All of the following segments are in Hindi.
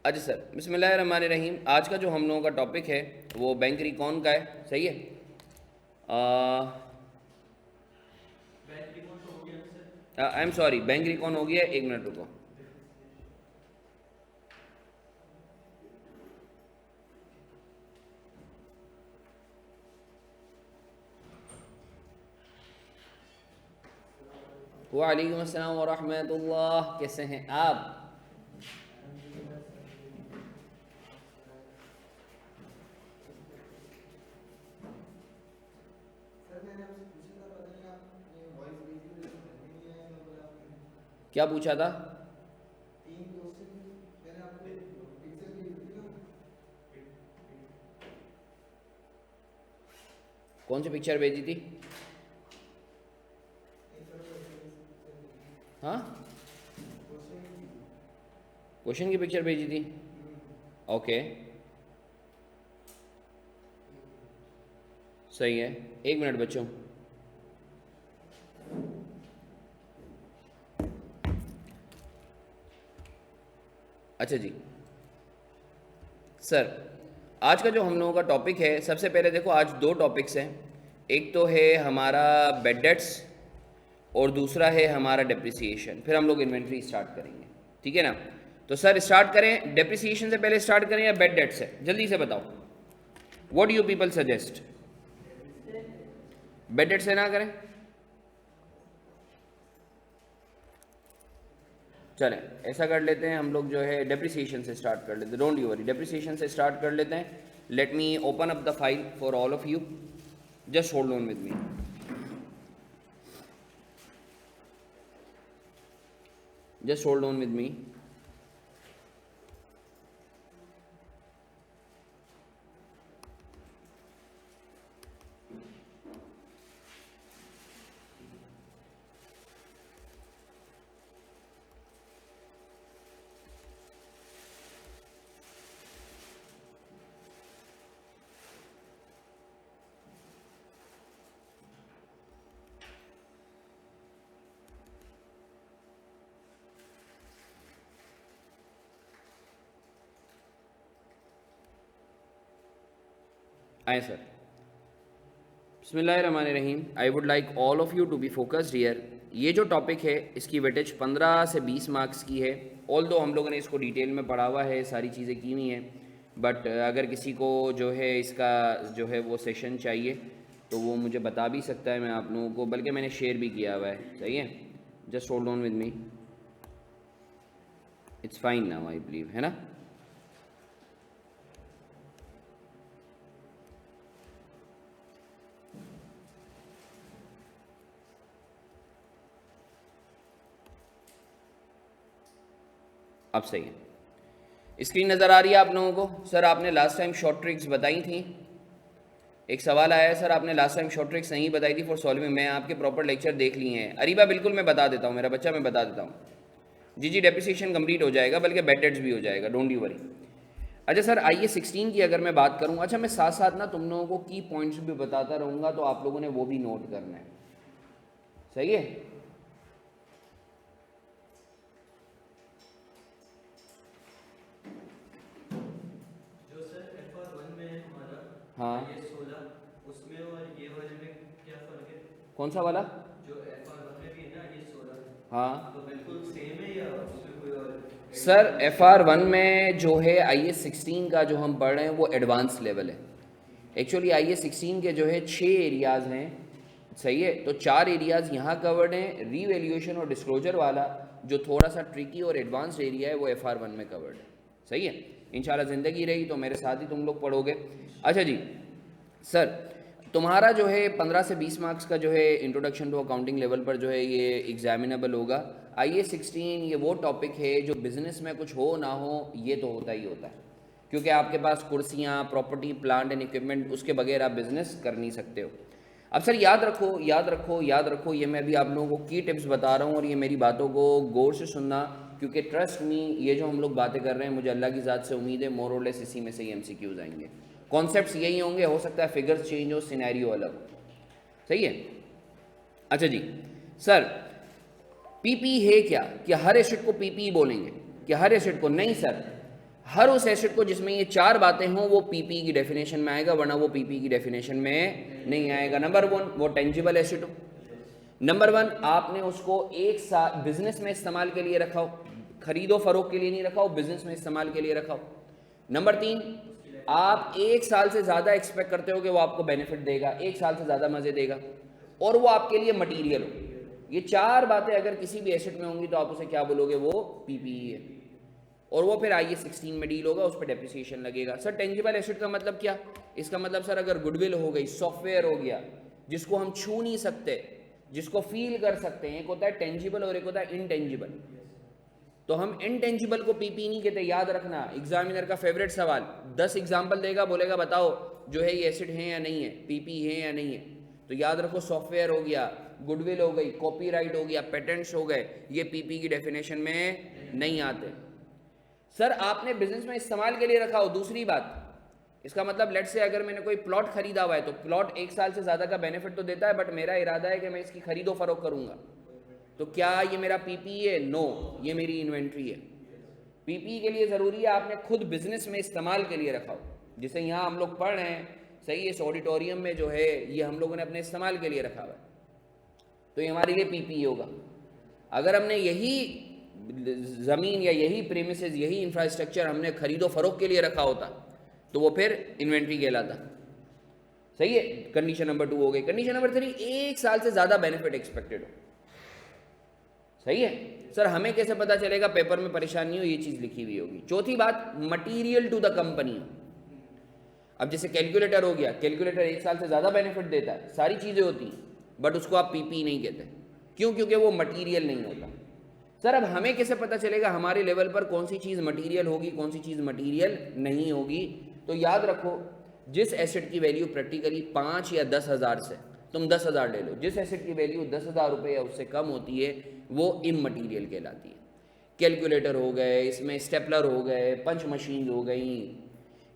अच्छा सर, बिस्मिल्लाहिर्रहमानिर्रहीम। आज का जो हम लोगों का टॉपिक है वो बैंक रिकॉन का है, सही है। I am sorry, bank recon हो गया, एक मिनट रुको। वालेकुम अस्सलाम वरहमतुल्लाह, कैसे हैं आप? क्या पूछा था? कौन सी पिक्चर भेजी थी? हाँ, क्वेश्चन की पिक्चर भेजी थी। ओके, सही है। एक मिनट बच्चों। अच्छा जी सर, आज का जो हम लोगों का टॉपिक है, सबसे पहले देखो आज दो टॉपिक्स हैं। एक तो है हमारा बेड डेट्स और दूसरा है हमारा डेप्रिसिएशन। फिर हम लोग इन्वेंट्री स्टार्ट करेंगे, ठीक है ना? तो सर स्टार्ट करें डेप्रिसिएशन से पहले स्टार्ट करें या बेड डेट से? जल्दी से बताओ, what you people suggest? Bed date से ना करें? चलें ऐसा कर लेते हैं, हम लोग जो है डेप्रिसिएशन से स्टार्ट कर लेते हैं। डोंट यू वरी, डेप्रिसिएशन से स्टार्ट कर लेते हैं। Let me open up the file for all of you, just hold on with me. Just hold on with me. आए सर। बिस्मिल्लाहिर्रहमानिर्रहीम। I would like all of you to be focused here. ये जो टॉपिक है इसकी वेटेज 15 से 20 मार्क्स की है। ऑल दो हम लोगों ने इसको डिटेल में पढ़ा हुआ है, सारी चीज़ें की हुई हैं, बट अगर किसी को जो है इसका जो है वो सेशन चाहिए तो वो मुझे बता भी सकता है, मैं आप लोगों को, बल्कि मैंने शेयर भी किया हुआ है, सही है। Just hold on with me, it's fine now I believe, है ना? अब सही है। स्क्रीन नज़र आ रही है आप लोगों को? सर आपने लास्ट टाइम शॉर्ट ट्रिक्स बताई थी। एक सवाल आया है, सर आपने लास्ट टाइम शॉर्ट ट्रिक्स नहीं बताई थी फॉर सॉल्विंग। मैं आपके प्रॉपर लेक्चर देख लिए हैं। अरीबा बिल्कुल मैं बता देता हूँ, मेरा बच्चा, मैं बता देता हूँ। जी जी, डेप्रिसिएशन कंप्लीट हो जाएगा, बल्कि बेड डेट्स भी हो जाएगा, डोंट यू वरी। अच्छा सर, आइए 16 की अगर मैं बात करूँ, अच्छा मैं साथ साथ ना तुम लोगों को की पॉइंट्स भी बताता रहूँगा, तो आप लोगों ने वो भी नोट करना है, सही है? जो सर FR1 में है हमारा हाँ, IS16, उसमें और ये वाले में क्या फ़र्क है? कौन सा वाला? जो FR1 में भी है ना IS16, हाँ तो बिल्कुल सेम है या उसमें कोई और सर, एडिशनल फीचर? FR1 में जो है IS16 का जो हम पढ़ रहे हैं वो एडवांस लेवल है। एक्चुअली IS16 के जो है 6 एरियाज़ हैं, सही है। तो 4 एरियाज़ यहाँ कवर्ड हैं। रीवैल्यूएशन और डिस्क्लोजर वाला जो थोड़ा सा ट्रिकी और एडवांस्ड एरिया है वो FR1 में कवर्ड है, सही है। इंशाल्लाह ज़िंदगी रही तो मेरे साथ ही तुम लोग पढ़ोगे। अच्छा जी सर, तुम्हारा जो है 15 से 20 मार्क्स का जो है इंट्रोडक्शन टू अकाउंटिंग लेवल पर जो है ये एग्जामिनेबल होगा। IS16 ये वो टॉपिक है जो बिज़नेस में कुछ हो ना हो ये तो होता ही होता है, क्योंकि आपके पास कुर्सियाँ, प्रॉपर्टी, प्लांट एंड इक्विपमेंट, उसके बगैर आप बिज़नेस कर नहीं सकते हो। अब सर याद रखो, याद रखो, याद रखो, ये मैं अभी आप लोगों को की टिप्स बता रहा हूँ और ये मेरी बातों को गौर से सुनना, क्योंकि ट्रस्ट मी, ये जो हम लोग बातें कर रहे हैं, मुझे अल्लाह की ज़ात से उम्मीद है मोर और लेस इसी में से ही MCQs आएंगे। कॉन्सेप्ट्स यही होंगे, हो सकता है फिगर्स चेंज हो, सिनेरियो अलग हो, सही है। अच्छा जी सर, पीपी है क्या? क्या हर एसेट को पीपी बोलेंगे? क्या हर एसेट को? नहीं सर, हर उस एसिड को जिसमें ये चार बातें हों वो पीपी की डेफिनेशन में आएगा, वरना वो पीपी की डेफिनेशन में नहीं आएगा। नंबर वन, वो टेंजिबल एसिड हो। नंबर वन, आपने उसको एक साल बिजनेस में इस्तेमाल के लिए रखा हो, खरीदो फरोख के लिए नहीं रखा हो, बिजनेस में इस्तेमाल के लिए रखा हो। नंबर तीन, आप एक साल से ज़्यादा एक्सपेक्ट करते हो कि वो आपको बेनिफिट देगा, एक साल से ज़्यादा मज़े देगा, और वो आपके लिए मटीरियल हो। ये चार बातें अगर किसी भी एसिड में होंगी तो आप उसे क्या बोलोगे, वो पीपीई है, और वो फिर IS 16 में डील होगा, उस पर डेप्रिसिएशन लगेगा। सर टेंजिबल एसिड का मतलब क्या? इसका मतलब सर अगर गुडविल हो गई, सॉफ्टवेयर हो गया, जिसको हम छू नहीं सकते, जिसको फील कर सकते हैं, एक होता है टेंजिबल और एक होता है इनटेंजिबल। तो हम इनटेंजिबल को पीपी नहीं कहते, याद रखना। एग्जामिनर का फेवरेट सवाल, 10 एग्जाम्पल देगा, बोलेगा बताओ जो है ये एसिड है या नहीं है, पीपी है या नहीं है। तो याद रखो, सॉफ्टवेयर हो गया, गुडविल हो गई, कॉपीराइट हो गया, पेटेंट्स हो गए, ये पीपी की डेफिनेशन में नहीं आते। सर आपने बिजनेस में इस्तेमाल के लिए रखा हो, दूसरी बात, इसका मतलब लेट से अगर मैंने कोई प्लॉट खरीदा हुआ है तो प्लॉट एक साल से ज़्यादा का बेनिफिट तो देता है, बट मेरा इरादा है कि मैं इसकी खरीदो फरोख करूँगा, तो क्या ये मेरा पीपी है? नो, ये मेरी इन्वेंट्री है। पीपी के लिए ज़रूरी है आपने खुद बिजनेस में इस्तेमाल के लिए रखा हो, जिसे यहाँ हम लोग पढ़ रहे हैं, सही, इस ऑडिटोरियम में जो है ये हम लोगों ने अपने इस्तेमाल के लिए रखा हुआ है, तो ये हमारे लिए पीपी होगा। अगर हमने यही ज़मीन या यही प्रेमिसेस, यही इंफ्रास्ट्रक्चर हमने खरीदो फरोख के लिए रखा होता तो वो फिर इन्वेंट्री कहलाता। सही है, कंडीशन नंबर 2 हो गई। कंडीशन नंबर 3, एक साल से ज़्यादा बेनिफिट एक्सपेक्टेड हो। सही है सर, हमें कैसे पता चलेगा? पेपर में परेशानी हो, ये चीज़ लिखी हुई होगी। चौथी बात, मटीरियल टू द कंपनी हो। अब जैसे कैलकुलेटर हो गया, कैलकुलेटर एक साल से ज़्यादा बेनिफिट देता है, सारी चीज़ें होती हैं, बट उसको आप पीपी नहीं कहते। क्यों? क्योंकि वो मटीरियल नहीं होता। सर अब हमें कैसे पता चलेगा हमारे लेवल पर कौन सी चीज़ मटीरियल होगी, कौन सी चीज़ मटीरियल नहीं होगी? तो याद रखो, जिस एसिड की वैल्यू प्रैक्टिकली 5 या 10,000 से, तुम 10,000 ले लो, जिस एसिड की वैल्यू 10,000 रुपये या उससे कम होती है वो इममटीरियल कहलाती है। कैलकुलेटर हो गए, इसमें स्टेपलर हो गए, पंच मशीन हो गई।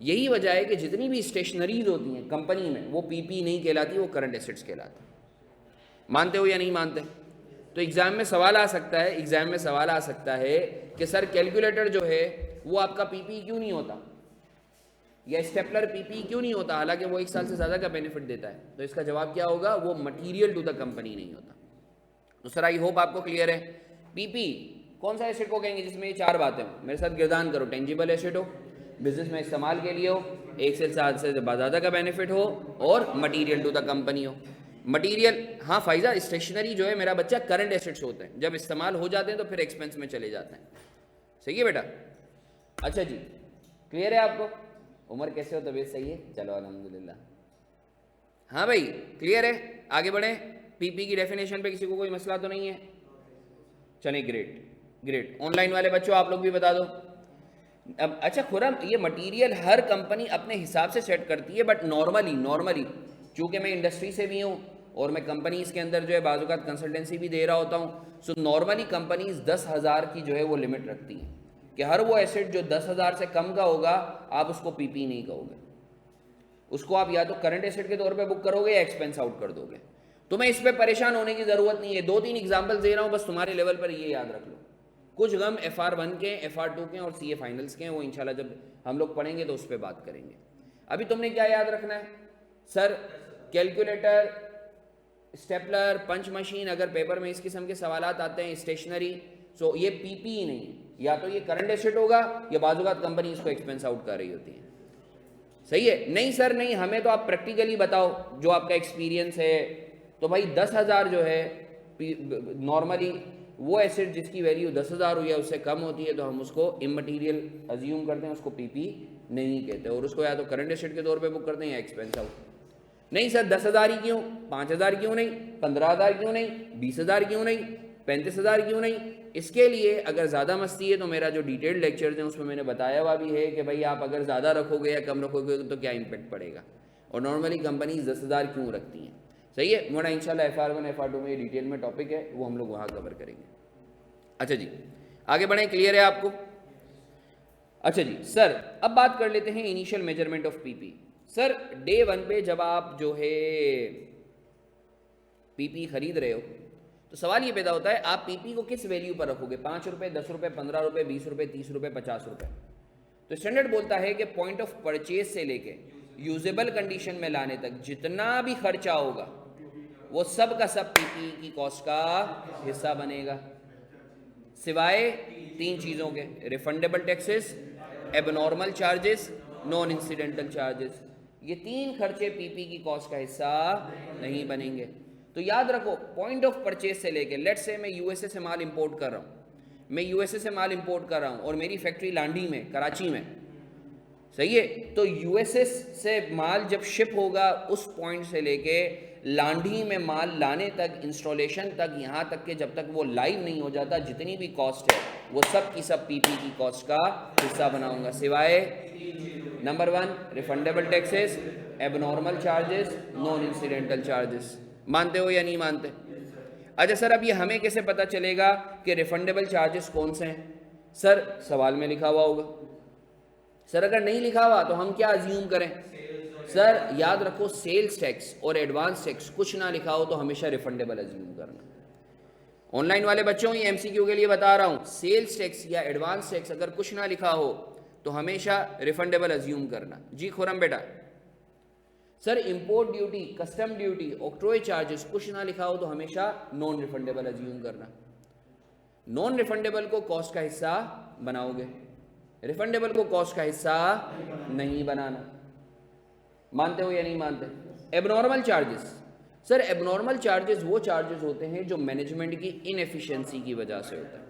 यही वजह है कि जितनी भी स्टेशनरीज होती हैं कंपनी में वो पीपी नहीं कहलाती, वो करंट एसिड्स कहलाती। मानते हो या नहीं मानते? तो एग्ज़ाम में सवाल आ सकता है, एग्ज़ाम में सवाल आ सकता है कि सर कैलकुलेटर जो है वो आपका पीपी क्यों नहीं होता, या स्टेपलर पीपी क्यों नहीं होता, हालांकि वो एक साल से ज़्यादा का बेनिफिट देता है? तो इसका जवाब क्या होगा? वो मटीरियल टू द कंपनी नहीं होता। तो सर आई होप आपको क्लियर है। पीपी कौन सा एसिड को कहेंगे जिसमें ये चार बातें हो? मेरे साथ गिरदान करो। टेंजिबल एसिड हो, बिजनेस में इस्तेमाल के लिए हो, एक से ज़्यादा का बेनिफिट हो, और मटीरियल टू द कंपनी हो। मटीरियल, हाँ फ़ायदा, स्टेशनरी जो है मेरा बच्चा करंट एसिड्स होते हैं, जब इस्तेमाल हो जाते हैं तो फिर एक्सपेंस में चले जाते हैं। सही है बेटा? अच्छा जी, क्लियर है आपको? उम्र कैसे हो, तबीयत सही है? चलो अल्हम्दुलिल्लाह। हाँ भाई क्लियर है, आगे बढ़ें। पीपी की डेफिनेशन पे किसी को कोई मसला तो नहीं है? चले ग्रेट ग्रेट। ऑनलाइन वाले बच्चों आप लोग भी बता दो। अब अच्छा खुरम, ये मटेरियल हर कंपनी अपने हिसाब से सेट करती है, बट नॉर्मली चूँकि मैं इंडस्ट्री से भी हूँ और मैं कंपनीज़ के अंदर जो है बाज़-औक़ात कंसल्टेंसी भी दे रहा होता हूँ, सो नॉर्मली कंपनीज़ 10,000 की जो है वो लिमिट रखती हैं कि हर वो एसेट जो 10,000 से कम का होगा आप उसको पीपी नहीं कहोगे, उसको आप या तो करंट एसेट के तौर पे बुक करोगे या एक्सपेंस आउट कर दोगे। तुम्हें इस पर परेशान होने की ज़रूरत नहीं है, 2-3 एग्जाम्पल्स दे रहा हूँ, बस तुम्हारे लेवल पर ये याद रख लो। कुछ गम FR1 के, FR2 के और CA फाइनल्स के हैं, वो इंशाल्लाह जब हम लोग पढ़ेंगे तो उस पर बात करेंगे। अभी तुमने क्या याद रखना है? सर कैलकुलेटर, स्टेपलर, पंच मशीन, अगर पेपर में इस किस्म के सवालात आते हैं, स्टेशनरी, सो ये पीपी ही नहीं है, या तो ये करंट एसेट होगा या बाज़-औक़ात कंपनी इसको एक्सपेंस आउट कर रही होती है। सही है? नहीं सर नहीं, हमें तो आप प्रैक्टिकली बताओ जो आपका एक्सपीरियंस है। तो भाई 10,000 जो है नॉर्मली वो एसेट जिसकी वैल्यू 10,000 हो या उससे कम होती है तो हम उसको इममटीरियल अज्यूम करते हैं, उसको पीपी नहीं कहते, और उसको या तो करंट एसेट के तौर पे बुक करते हैं या एक्सपेंस आउट। नहीं सर 10,000 ही क्यों, 5,000 क्यों नहीं, 15,000 क्यों नहीं, 20,000 क्यों नहीं, 35,000 क्यों नहीं? इसके लिए अगर ज़्यादा मस्ती है तो मेरा जो डिटेल्ड लेक्चर्स हैं उसमें मैंने बताया हुआ भी है कि भाई आप अगर ज़्यादा रखोगे या कम रखोगे तो क्या इम्पेक्ट पड़ेगा, और नॉर्मली कंपनीज 10,000 क्यों रखती हैं। सही है, मोड़ा इंशाल्लाह FR1 FR2 में डिटेल में टॉपिक है, वो हम लोग वहाँ कवर करेंगे। अच्छा जी आगे बढ़ें, क्लियर है आपको? अच्छा जी सर अब बात कर लेते हैं initial measurement of PP. Sir day 1 पे जब आप जो है पीपी खरीद रहे हो तो सवाल ये पैदा होता है आप पीपी को किस वैल्यू पर रखोगे, 5 रुपये, 10 रुपये, 15 रुपये, 20 रुपये, 30 रुपये, 50 रुपये। तो स्टैंडर्ड बोलता है कि पॉइंट ऑफ परचेज से लेके यूजेबल कंडीशन में लाने तक जितना भी खर्चा होगा वो सब का सब पीपीई की कॉस्ट का हिस्सा बनेगा, सिवाय तीन चीज़ों के, refundable taxes, abnormal charges, non incidental charges. ये तीन खर्चे पीपी की कॉस्ट का हिस्सा नहीं बनेंगे। तो याद रखो, पॉइंट ऑफ परचेज से लेके, लेट्स से मैं यूएसए से माल इंपोर्ट कर रहा हूँ, मैं यूएसए से माल इंपोर्ट कर रहा हूँ और मेरी फैक्ट्री लांडी में, कराची में, सही है, तो यूएसए से माल जब शिप होगा उस पॉइंट से लेके लांडी में माल लाने तक, इंस्टॉलेशन तक, यहाँ तक कि जब तक वो लाइव नहीं हो जाता, जितनी भी कॉस्ट है वो सब की सब पीपी की कॉस्ट का हिस्सा बनाऊंगा, सिवाय number 1 refundable taxes, abnormal charges, non incidental charges. मानते हो या नहीं मानते? अच्छा सर, अब ये हमें कैसे पता चलेगा कि रिफंडेबल चार्जेस कौन से हैं? सर सवाल में लिखा हुआ होगा। सर अगर नहीं लिखा हुआ तो हम क्या अज्यूम करें? सर याद रखो, सेल्स टैक्स और एडवांस टैक्स कुछ ना लिखा हो तो हमेशा रिफंडेबल अज्यूम करना। ऑनलाइन वाले बच्चों, ये एमसीक्यू के लिए बता रहा हूँ, सेल्स टैक्स या एडवांस टैक्स अगर कुछ ना लिखा हो तो हमेशा रिफंडेबल अज्यूम करना। जी खुरम बेटा। Sir import duty, custom duty, octroi charges कुछ ना लिखा हो तो हमेशा नॉन रिफंडेबल अज्यूम करना। नॉन रिफंडेबल को कॉस्ट का हिस्सा बनाओगे, रिफंडेबल को कॉस्ट का हिस्सा नहीं बनाना। मानते हो या नहीं मानते? Abnormal charges, sir abnormal charges वो चार्जेस होते हैं जो मैनेजमेंट की इनएफिशिएंसी की वजह से होता है,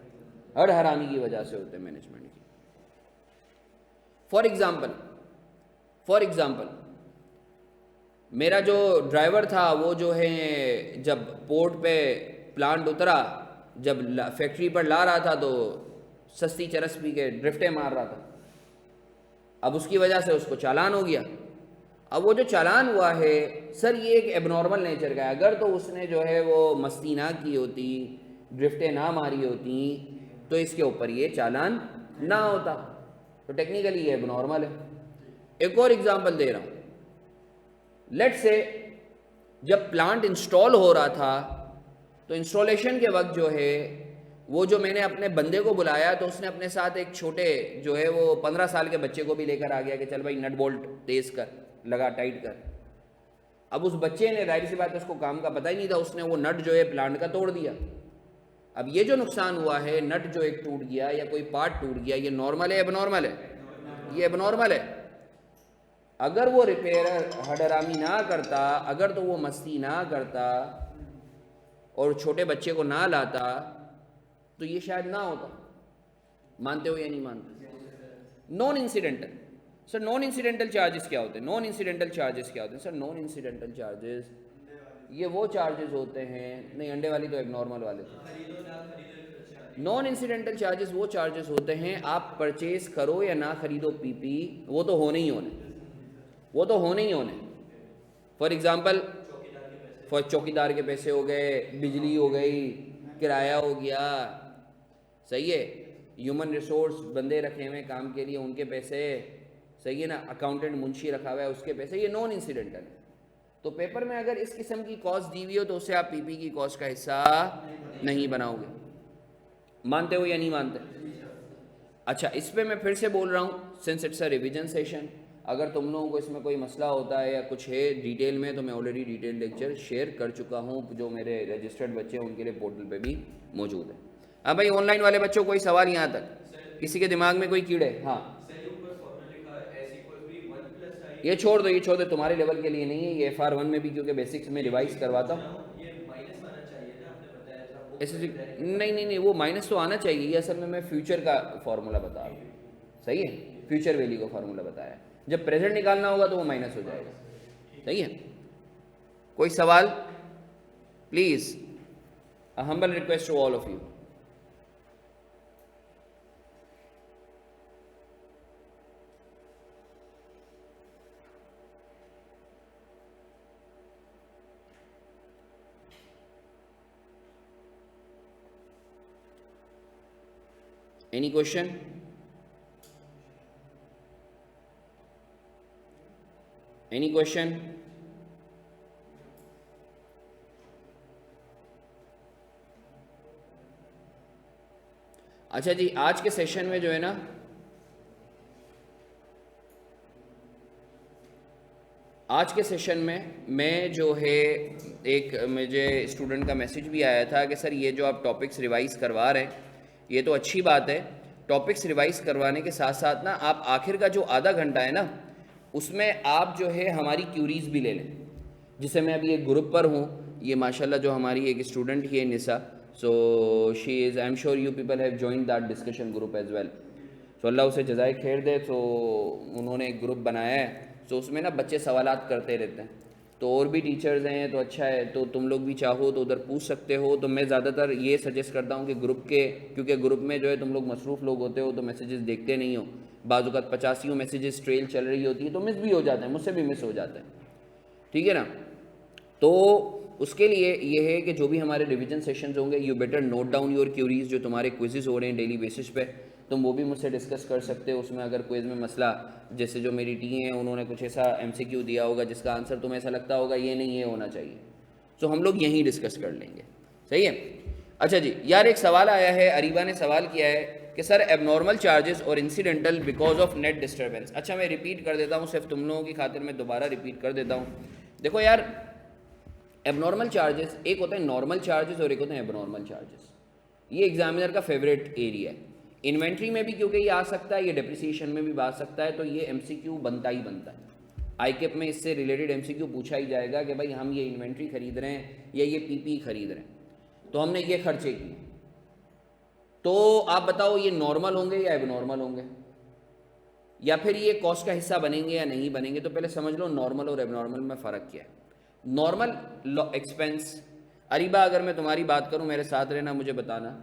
हड़हरामी की वजह से होते हैं मैनेजमेंट की। फॉर एग्जाम्पल मेरा जो ड्राइवर था वो जो है जब पोर्ट पे प्लांट उतरा, जब फैक्ट्री पर ला रहा था तो सस्ती चरस पी के ड्रिफ्टें मार रहा था। अब उसकी वजह से उसको चालान हो गया। अब वो जो चालान हुआ है सर, ये एक एबनॉर्मल नेचर का है। अगर तो उसने जो है वो मस्ती ना की होती, ड्रिफ्टें ना मारी होती, तो इसके ऊपर ये चालान ना होता। तो टेक्निकली ये एबनॉर्मल है। एक और एग्जांपल दे रहा हूँ। लेट्स से जब प्लांट इंस्टॉल हो रहा था तो इंस्टॉलेशन के वक्त जो है वो जो मैंने अपने बंदे को बुलाया तो उसने अपने साथ एक छोटे जो है वो 15 साल के बच्चे को भी लेकर आ गया कि चल भाई नट बोल्ट तेज कर, लगा, टाइट कर। अब उस बच्चे ने, जाहिर सी बात है उसको काम का पता ही नहीं था, उसने वो नट जो है प्लांट का तोड़ दिया। अब ये जो नुकसान हुआ है, नट जो एक टूट गया या कोई पार्ट टूट गया, ये नॉर्मल है एबनॉर्मल है? ये एबनॉर्मल है। अगर वो रिपेयरर हडरामी ना करता, अगर तो वो मस्ती ना करता और छोटे बच्चे को ना लाता तो ये शायद ना होता। मानते हो या नहीं मानते? Non incidental, sir non incidental charges क्या होते हैं? नॉन इंसिडेंटल चार्जेस क्या होते हैं? सर नॉन इंसिडेंटल चार्जेस ये वो चार्जेस होते हैं, नहीं अंडे वाली तो एबनॉर्मल वाले थे। नॉन इंसिडेंटल चार्जेस वो चार्जेस होते हैं, आप परचेज करो या ना खरीदो पीपी, वो तो होने ही होने, वो तो होने ही होने। फॉर एग्जाम्पल, चौकीदार के पैसे हो गए, बिजली हो गई, किराया हो गया, सही है, ह्यूमन रिसोर्स बंदे रखे हुए काम के लिए उनके पैसे, सही है ना, अकाउंटेंट मुंशी रखा हुआ है उसके पैसे, ये नॉन इंसिडेंटल है। तो पेपर में अगर इस किस्म की कॉस्ट दी हुई हो तो उसे आप पीपी की कॉस्ट का हिस्सा नहीं बनाओगे। मानते हो या नहीं मानते? अच्छा, इस पे मैं फिर से बोल रहा हूँ, since it's a revision session, अगर तुम लोगों को इसमें कोई मसला होता है या कुछ है डिटेल में, तो मैं ऑलरेडी डिटेल लेक्चर शेयर कर चुका हूँ, जो मेरे रजिस्टर्ड बच्चे हैं उनके लिए पोर्टल पे भी मौजूद है। हाँ भाई, ऑनलाइन वाले बच्चों कोई सवाल यहाँ तक, किसी के दिमाग में कोई कीड़े? हाँ ये छोड़ दो, ये छोड़ दो, तुम्हारे लेवल के लिए नहीं है ये, FR1 में भी क्योंकि बेसिक्स में रिवाइज करवाता हूँ। ऐसे नहीं नहीं नहीं, वो माइनस तो आना चाहिए, ये असल में मैं फ्यूचर का फॉर्मूला बता रहा हूँ, सही है, फ्यूचर वैल्यू का फॉर्मूला बताया। जब प्रेजेंट निकालना होगा तो वो माइनस हो जाएगा, सही है। कोई सवाल? Please, a humble request to all of you. Any question? Any question? अच्छा जी, आज के सेशन में जो है ना, आज के सेशन में मैं जो है एक मुझे स्टूडेंट का मैसेज भी आया था कि सर ये जो आप टॉपिक्स रिवाइज़ करवा रहे हैं ये तो अच्छी बात है, टॉपिक्स रिवाइज़ करवाने के साथ साथ ना आप आखिर का जो आधा घंटा है ना उसमें आप जो है हमारी क्यूरीज़ भी ले लें। जिसे मैं अभी एक ग्रुप पर हूँ, ये माशाल्लाह जो हमारी एक स्टूडेंट ही है Nisa, so she is, I am sure you people have joined that discussion group as well. So अल्लाह उसे जज़ाए खैर दे। तो उन्होंने एक ग्रुप बनाया है, तो उसमें ना बच्चे सवालात करते रहते हैं, तो और भी टीचर्स हैं तो अच्छा है, तो तुम लोग भी चाहो तो उधर पूछ सकते हो। तो मैं ज़्यादातर ये सजेस्ट करता हूँ कि ग्रुप के, क्योंकि ग्रुप में जो है तुम लोग मसरूफ़ लोग होते हो तो मैसेजेस देखते नहीं हो, बाज़-औक़ात 50 मैसेजेस ट्रेल चल रही होती है तो मिस भी हो जाते हैं, मुझसे भी मिस हो जाते हैं, ठीक है ना। तो उसके लिए ये है कि जो भी हमारे रिवीजन सेशंस होंगे, you better note down your queries, जो तुम्हारे क्विज़ेस हो रहे हैं डेली बेसिस पे, तुम वो भी मुझसे डिस्कस कर सकते हो। उसमें अगर क्विज़ में मसला, जैसे जो मेरी टी है उन्होंने कुछ ऐसा MCQ दिया होगा जिसका आंसर तुम्हें ऐसा लगता होगा ये नहीं ये होना चाहिए, तो हम लोग यहीं डिस्कस कर लेंगे, सही है। अच्छा जी यार, एक सवाल आया है, अरीबा ने सवाल किया है कि सर एबनॉर्मल चार्जेस और incidental because of net disturbance. अच्छा मैं रिपीट कर देता हूँ, सिर्फ तुम लोगों की खातिर मैं दोबारा रिपीट कर देता हूँ। देखो यार, एबनॉर्मल चार्जेस एक होते हैं नॉर्मल चार्जेस और एक होते हैं एबनॉर्मल चार्जेस। ये एग्जामिनर का फेवरेट एरिया है, इन्वेंट्री में भी क्योंकि ये आ सकता है, ये डिप्रिसिएशन में भी आ सकता है, तो ये MCQ बनता ही बनता है। ICAP में इससे रिलेटेड MCQ पूछा ही जाएगा कि भाई हम ये इन्वेंट्री खरीद रहे हैं या ये PP खरीद रहे हैं, तो हमने ये खर्चे किए, तो आप बताओ ये नॉर्मल होंगे या एबनॉर्मल होंगे, या फिर ये कॉस्ट का हिस्सा बनेंगे या नहीं बनेंगे। तो पहले समझ लो नॉर्मल और एबनॉर्मल में फ़र्क क्या है। नॉर्मल एक्सपेंस, अरीबा अगर मैं तुम्हारी बात करूं, मेरे साथ रहना, मुझे बताना।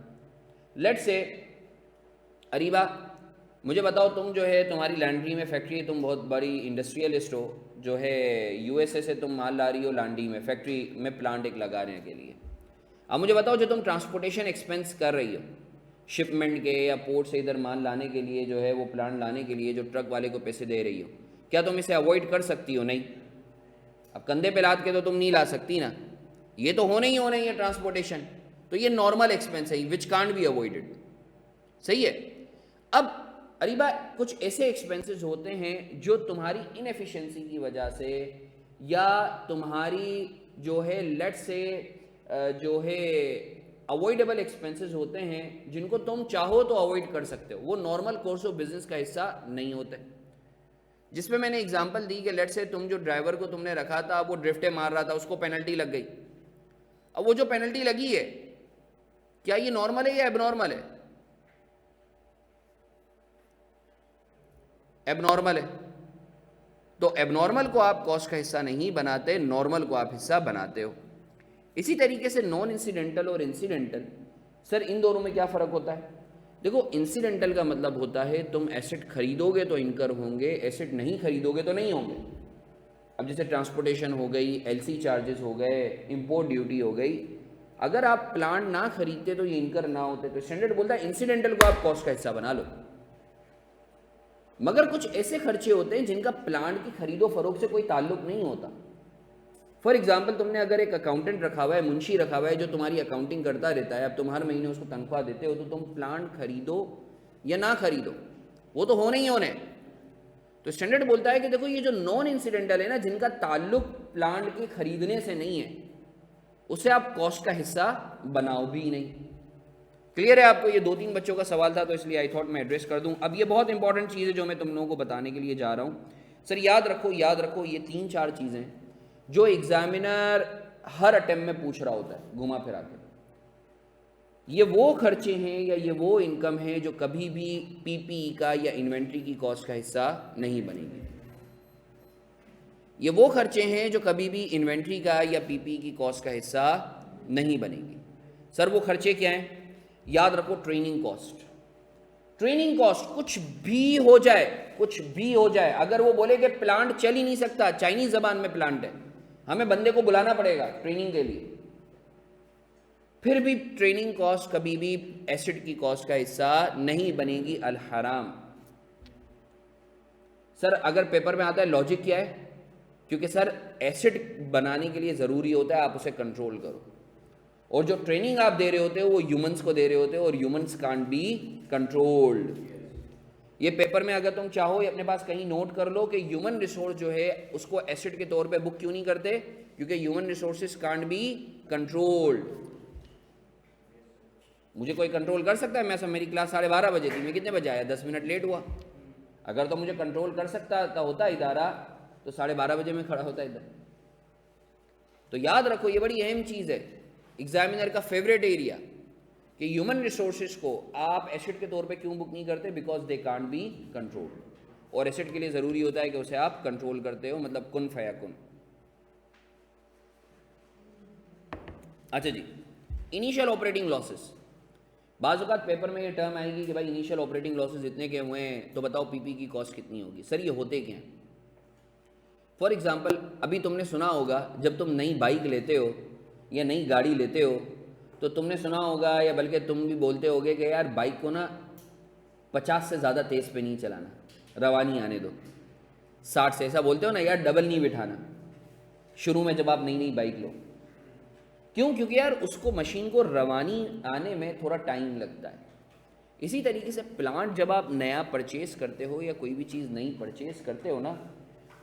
लेट्स से अरीबा मुझे बताओ, तुम जो है तुम्हारी लैंड्री में फैक्ट्री है, तुम बहुत बड़ी इंडस्ट्रियलिस्ट हो, जो है USA से तुम माल ला रही हो लैंड्री में, फैक्ट्री में प्लांट एक लगाने के लिए। अब मुझे बताओ जो तुम ट्रांसपोर्टेशन एक्सपेंस कर रही हो शिपमेंट के या पोर्ट से इधर माल लाने के लिए, जो है वो प्लांट लाने के लिए जो ट्रक वाले को पैसे दे रही हो, क्या तुम इसे अवॉइड कर सकती हो? नहीं। अब कंधे पे लाद के तो तुम नहीं ला सकती ना, ये तो होना ही होना ही है ट्रांसपोर्टेशन, तो ये नॉर्मल एक्सपेंस है विच कांट बी अवॉइडेड, सही है। अब अरीबा कुछ ऐसे एक्सपेंसेस होते हैं जो तुम्हारी इनएफिशिएंसी की वजह से या तुम्हारी जो है लेट से जो है अवॉइडेबल एक्सपेंसेस होते हैं जिनको तुम चाहो तो अवॉइड कर सकते हो, वो नॉर्मल कोर्स ऑफ बिजनेस का हिस्सा नहीं होते। जिसमें मैंने एग्जांपल दी कि लेट से तुम जो ड्राइवर को तुमने रखा था वो ड्रिफ्टे मार रहा था, उसको पेनल्टी लग गई। अब वो जो पेनल्टी लगी है क्या ये नॉर्मल है या एबनॉर्मल है? एबनॉर्मल है। तो एबनॉर्मल को आप कॉस्ट का हिस्सा नहीं बनाते, नॉर्मल को आप हिस्सा बनाते हो। इसी तरीके से नॉन इंसिडेंटल और इंसिडेंटल, सर इन दोनों में क्या फ़र्क होता है? देखो इंसिडेंटल का मतलब होता है तुम एसेट खरीदोगे तो इनकर होंगे, एसेट नहीं खरीदोगे तो नहीं होंगे। अब जैसे ट्रांसपोर्टेशन हो गई, LC चार्जेस हो गए, इंपोर्ट ड्यूटी हो गई, अगर आप प्लांट ना खरीदते तो ये इनकर ना होते, तो स्टैंडर्ड बोलता है इंसिडेंटल को आप कॉस्ट का हिस्सा बना लो। मगर कुछ ऐसे खर्चे होते हैं जिनका प्लांट की खरीदो फरोख्त से कोई ताल्लुक नहीं होता। फॉर एग्जाम्पल, तुमने अगर एक अकाउंटेंट रखा हुआ है, मुंशी रखा हुआ है जो तुम्हारी अकाउंटिंग करता रहता है, अब तुम हर महीने उसको तनख्वाह देते हो, तो तुम प्लांट खरीदो या ना खरीदो वो तो होने ही होने। तो स्टैंडर्ड बोलता है कि देखो ये जो नॉन इंसिडेंटल है ना, जिनका ताल्लुक प्लांट के खरीदने से नहीं है, उसे आप कॉस्ट का हिस्सा बनाओ भी नहीं। क्लियर है आपको? ये 2-3 बच्चों का सवाल था तो इसलिए आई थॉट मैं एड्रेस कर दूं। अब ये बहुत इंपॉर्टेंट चीज़ है जो मैं तुम लोगों को बताने के लिए जा रहा हूं। सर याद रखो ये 3-4 चीज़ें जो एग्जामिनर हर अटेम्प्ट में पूछ रहा होता है घुमा फिरा के। ये वो खर्चे हैं या ये वो इनकम है जो कभी भी PPE का या इन्वेंट्री की कॉस्ट का हिस्सा नहीं बनेगी। ये वो खर्चे हैं जो कभी भी इन्वेंट्री का या PPE की कॉस्ट का हिस्सा नहीं बनेगी। सर वो खर्चे क्या हैं? याद रखो, ट्रेनिंग कॉस्ट। ट्रेनिंग कॉस्ट कुछ भी हो जाए, अगर वो बोले कि प्लांट चल ही नहीं सकता, चाइनीज जबान में प्लांट है, हमें बंदे को बुलाना पड़ेगा ट्रेनिंग के लिए, फिर भी ट्रेनिंग कॉस्ट कभी भी एसेट की कॉस्ट का हिस्सा नहीं बनेगी। अल हराम। सर अगर पेपर में आता है लॉजिक क्या है? क्योंकि सर एसेट बनाने के लिए ज़रूरी होता है आप उसे कंट्रोल करो, और जो ट्रेनिंग आप दे रहे होते हो वो ह्यूमंस को दे रहे होते हो, और ह्यूमंस कांट बी कंट्रोल्ड। ये पेपर में अगर तुम चाहो, ये अपने पास कहीं नोट कर लो कि ह्यूमन रिसोर्स जो है उसको एसेट के तौर पे बुक क्यों नहीं करते, क्योंकि human resources can't be controlled. मुझे कोई कंट्रोल कर सकता है? मैं सब, मेरी क्लास 12:30 बजे थी, मैं कितने बजे आया? 10 मिनट लेट हुआ। अगर तो मुझे कंट्रोल कर सकता होता इदारा तो 12:30 बजे में खड़ा होता इधर। तो याद रखो ये बड़ी अहम चीज़ है, एग्जामिनर का फेवरेट एरिया, कि ह्यूमन रिसोर्सेज को आप एसेट के तौर पे क्यों बुक नहीं करते, because they can't be control. और एसेट के लिए ज़रूरी होता है कि उसे आप कंट्रोल करते हो, मतलब कुन फयाकुन। अच्छा जी, इनिशियल ऑपरेटिंग लॉसेस। बाज़ औक़ात पेपर में ये टर्म आएगी कि भाई इनिशियल ऑपरेटिंग लॉसेस इतने के हुए हैं, तो बताओ पीपी की कॉस्ट कितनी होगी। सर ये होते क्या हैं? फॉर एग्जाम्पल, अभी तुमने सुना होगा जब तुम नई बाइक लेते हो या नई गाड़ी लेते हो, तो तुमने सुना होगा या बल्कि तुम भी बोलते होगे कि यार बाइक को ना 50 से ज़्यादा तेज़ पे नहीं चलाना, रवानी आने दो। 60 से, ऐसा बोलते हो ना यार, डबल नहीं बिठाना शुरू में जब आप नई नई बाइक लो। क्यों? क्योंकि यार उसको, मशीन को रवानी आने में थोड़ा टाइम लगता है। इसी तरीके से प्लांट जब आप नया परचेज़ करते हो या कोई भी चीज़ नई परचेज़ करते हो ना,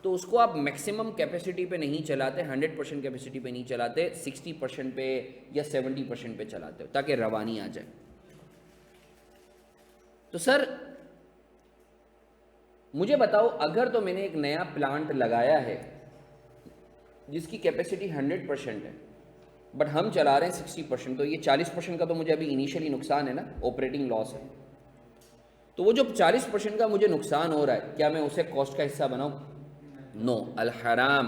तो उसको आप मैक्सिमम कैपेसिटी पे नहीं चलाते, 100% कैपेसिटी पे नहीं चलाते, 60% पे या 70% पे चलाते हो ताकि रवानी आ जाए। तो सर मुझे बताओ, अगर तो मैंने एक नया प्लांट लगाया है जिसकी कैपेसिटी 100% है, बट हम चला रहे हैं 60%, तो ये 40% का तो मुझे अभी इनिशियली नुकसान है ना, ऑपरेटिंग लॉस है। तो वो जो 40% का मुझे नुकसान हो रहा है, क्या मैं उसे कॉस्ट का हिस्सा बनाऊं? नो, अल हराम।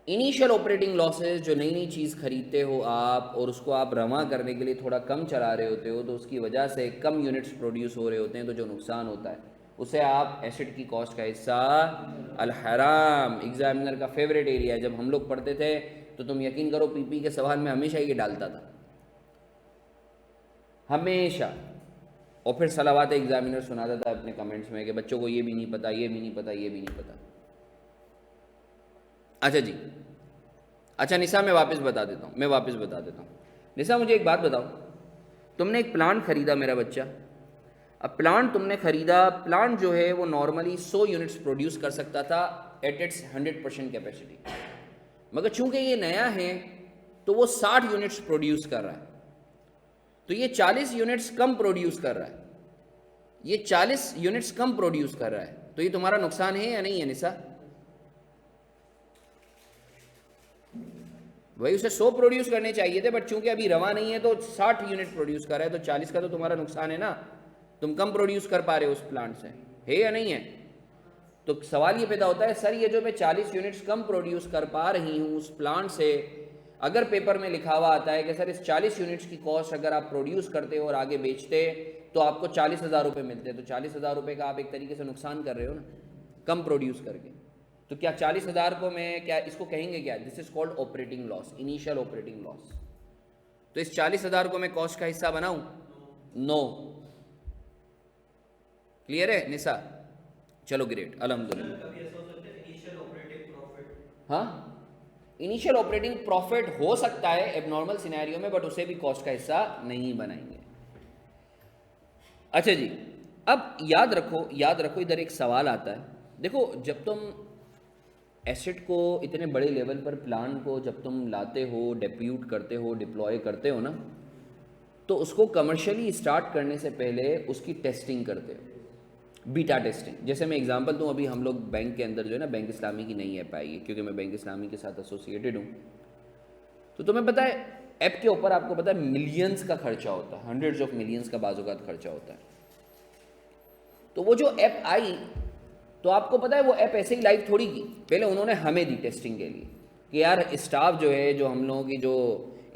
इनिशियल ऑपरेटिंग लॉसेस, जो नई नई चीज़ खरीदते हो आप और उसको आप रवा करने के लिए थोड़ा कम चला रहे होते हो, तो उसकी वजह से कम यूनिट्स प्रोड्यूस हो रहे होते हैं, तो जो नुकसान होता है उसे आप एसेट की कॉस्ट का हिस्सा, अल हराम। एग्जामिनर का फेवरेट एरिया है। जब हम लोग पढ़ते थे तो तुम यकीन करो पीपी के सवाल में हमेशा ये डालता था, हमेशा। और फिर सलावात एग्जामिनर सुनाता था अपने कमेंट्स में कि बच्चों को ये भी नहीं पता, ये भी नहीं पता, ये भी नहीं पता। अच्छा जी, अच्छा निशा, मैं वापस बता देता हूँ। निशा मुझे एक बात बताओ, तुमने एक प्लांट खरीदा मेरा बच्चा। अब प्लांट तुमने खरीदा, प्लांट जो है वो नॉर्मली 100 यूनिट्स प्रोड्यूस कर सकता था एट इट्स 100% कैपेसिटी, मगर चूंकि ये नया है तो वो 60 यूनिट्स प्रोड्यूस कर रहा है, तो ये 40 यूनिट्स कम प्रोड्यूस कर रहा है, ये 40 यूनिट्स कम प्रोड्यूस कर रहा है। तो ये तुम्हारा नुकसान है या नहीं है निशा? वही, उसे 100 प्रोड्यूस करने चाहिए थे, बट चूंकि अभी रवा नहीं है तो 60 यूनिट प्रोड्यूस कर रहा है, तो 40 का तो तुम्हारा नुकसान है ना, तुम कम प्रोड्यूस कर पा रहे हो उस प्लांट से, है या नहीं है? तो सवाल ये पैदा होता है, सर ये जो मैं 40 यूनिट्स कम प्रोड्यूस कर पा रही हूँ उस प्लांट से, अगर पेपर में लिखा हुआ आता है कि सर इस 40 यूनिट्स की कॉस्ट अगर आप प्रोड्यूस करते हो और आगे बेचते तो आपको 40,000 रुपये मिलते, तो 40,000 रुपये का आप एक तरीके से नुकसान कर रहे हो ना, कम प्रोड्यूस करके। तो क्या 40,000 को मैं, क्या इसको कहेंगे क्या? This is called operating loss, initial operating loss. तो इस 40,000 को मैं कॉस्ट का हिस्सा बनाऊं? नो। क्लियर है निशा? चलो ग्रेट, अल्हम्दुलिल्लाह। हाँ, इनिशियल ऑपरेटिंग प्रॉफिट हो सकता है एबनॉर्मल सिनेरियो में, बट उसे भी कॉस्ट का हिस्सा नहीं बनाएंगे। अच्छा जी, अब याद रखो इधर एक सवाल आता है। देखो, जब तुम एसेट को इतने बड़े लेवल पर, प्लान को जब तुम लाते हो, डेप्यूट करते हो, डिप्लॉय करते हो ना, तो उसको कमर्शियली स्टार्ट करने से पहले उसकी टेस्टिंग करते हो, बीटा टेस्टिंग। जैसे मैं एग्जांपल दूं, अभी हम लोग बैंक के अंदर जो है ना, बैंक इस्लामी की नई ऐप आई है, क्योंकि मैं बैंक इस्लामी के साथ एसोसिएटेड हूँ। तो तुम्हें पता है ऐप के ऊपर, आपको पता है मिलियंस का खर्चा होता है, हंड्रेड्स ऑफ मिलियंस का बाज़-औक़ात खर्चा होता है। तो वो जो ऐप आई, तो आपको पता है वो ऐप ऐसे ही लाइव थोड़ी की, पहले उन्होंने हमें दी टेस्टिंग के लिए कि यार स्टाफ जो है, जो हम लोगों की जो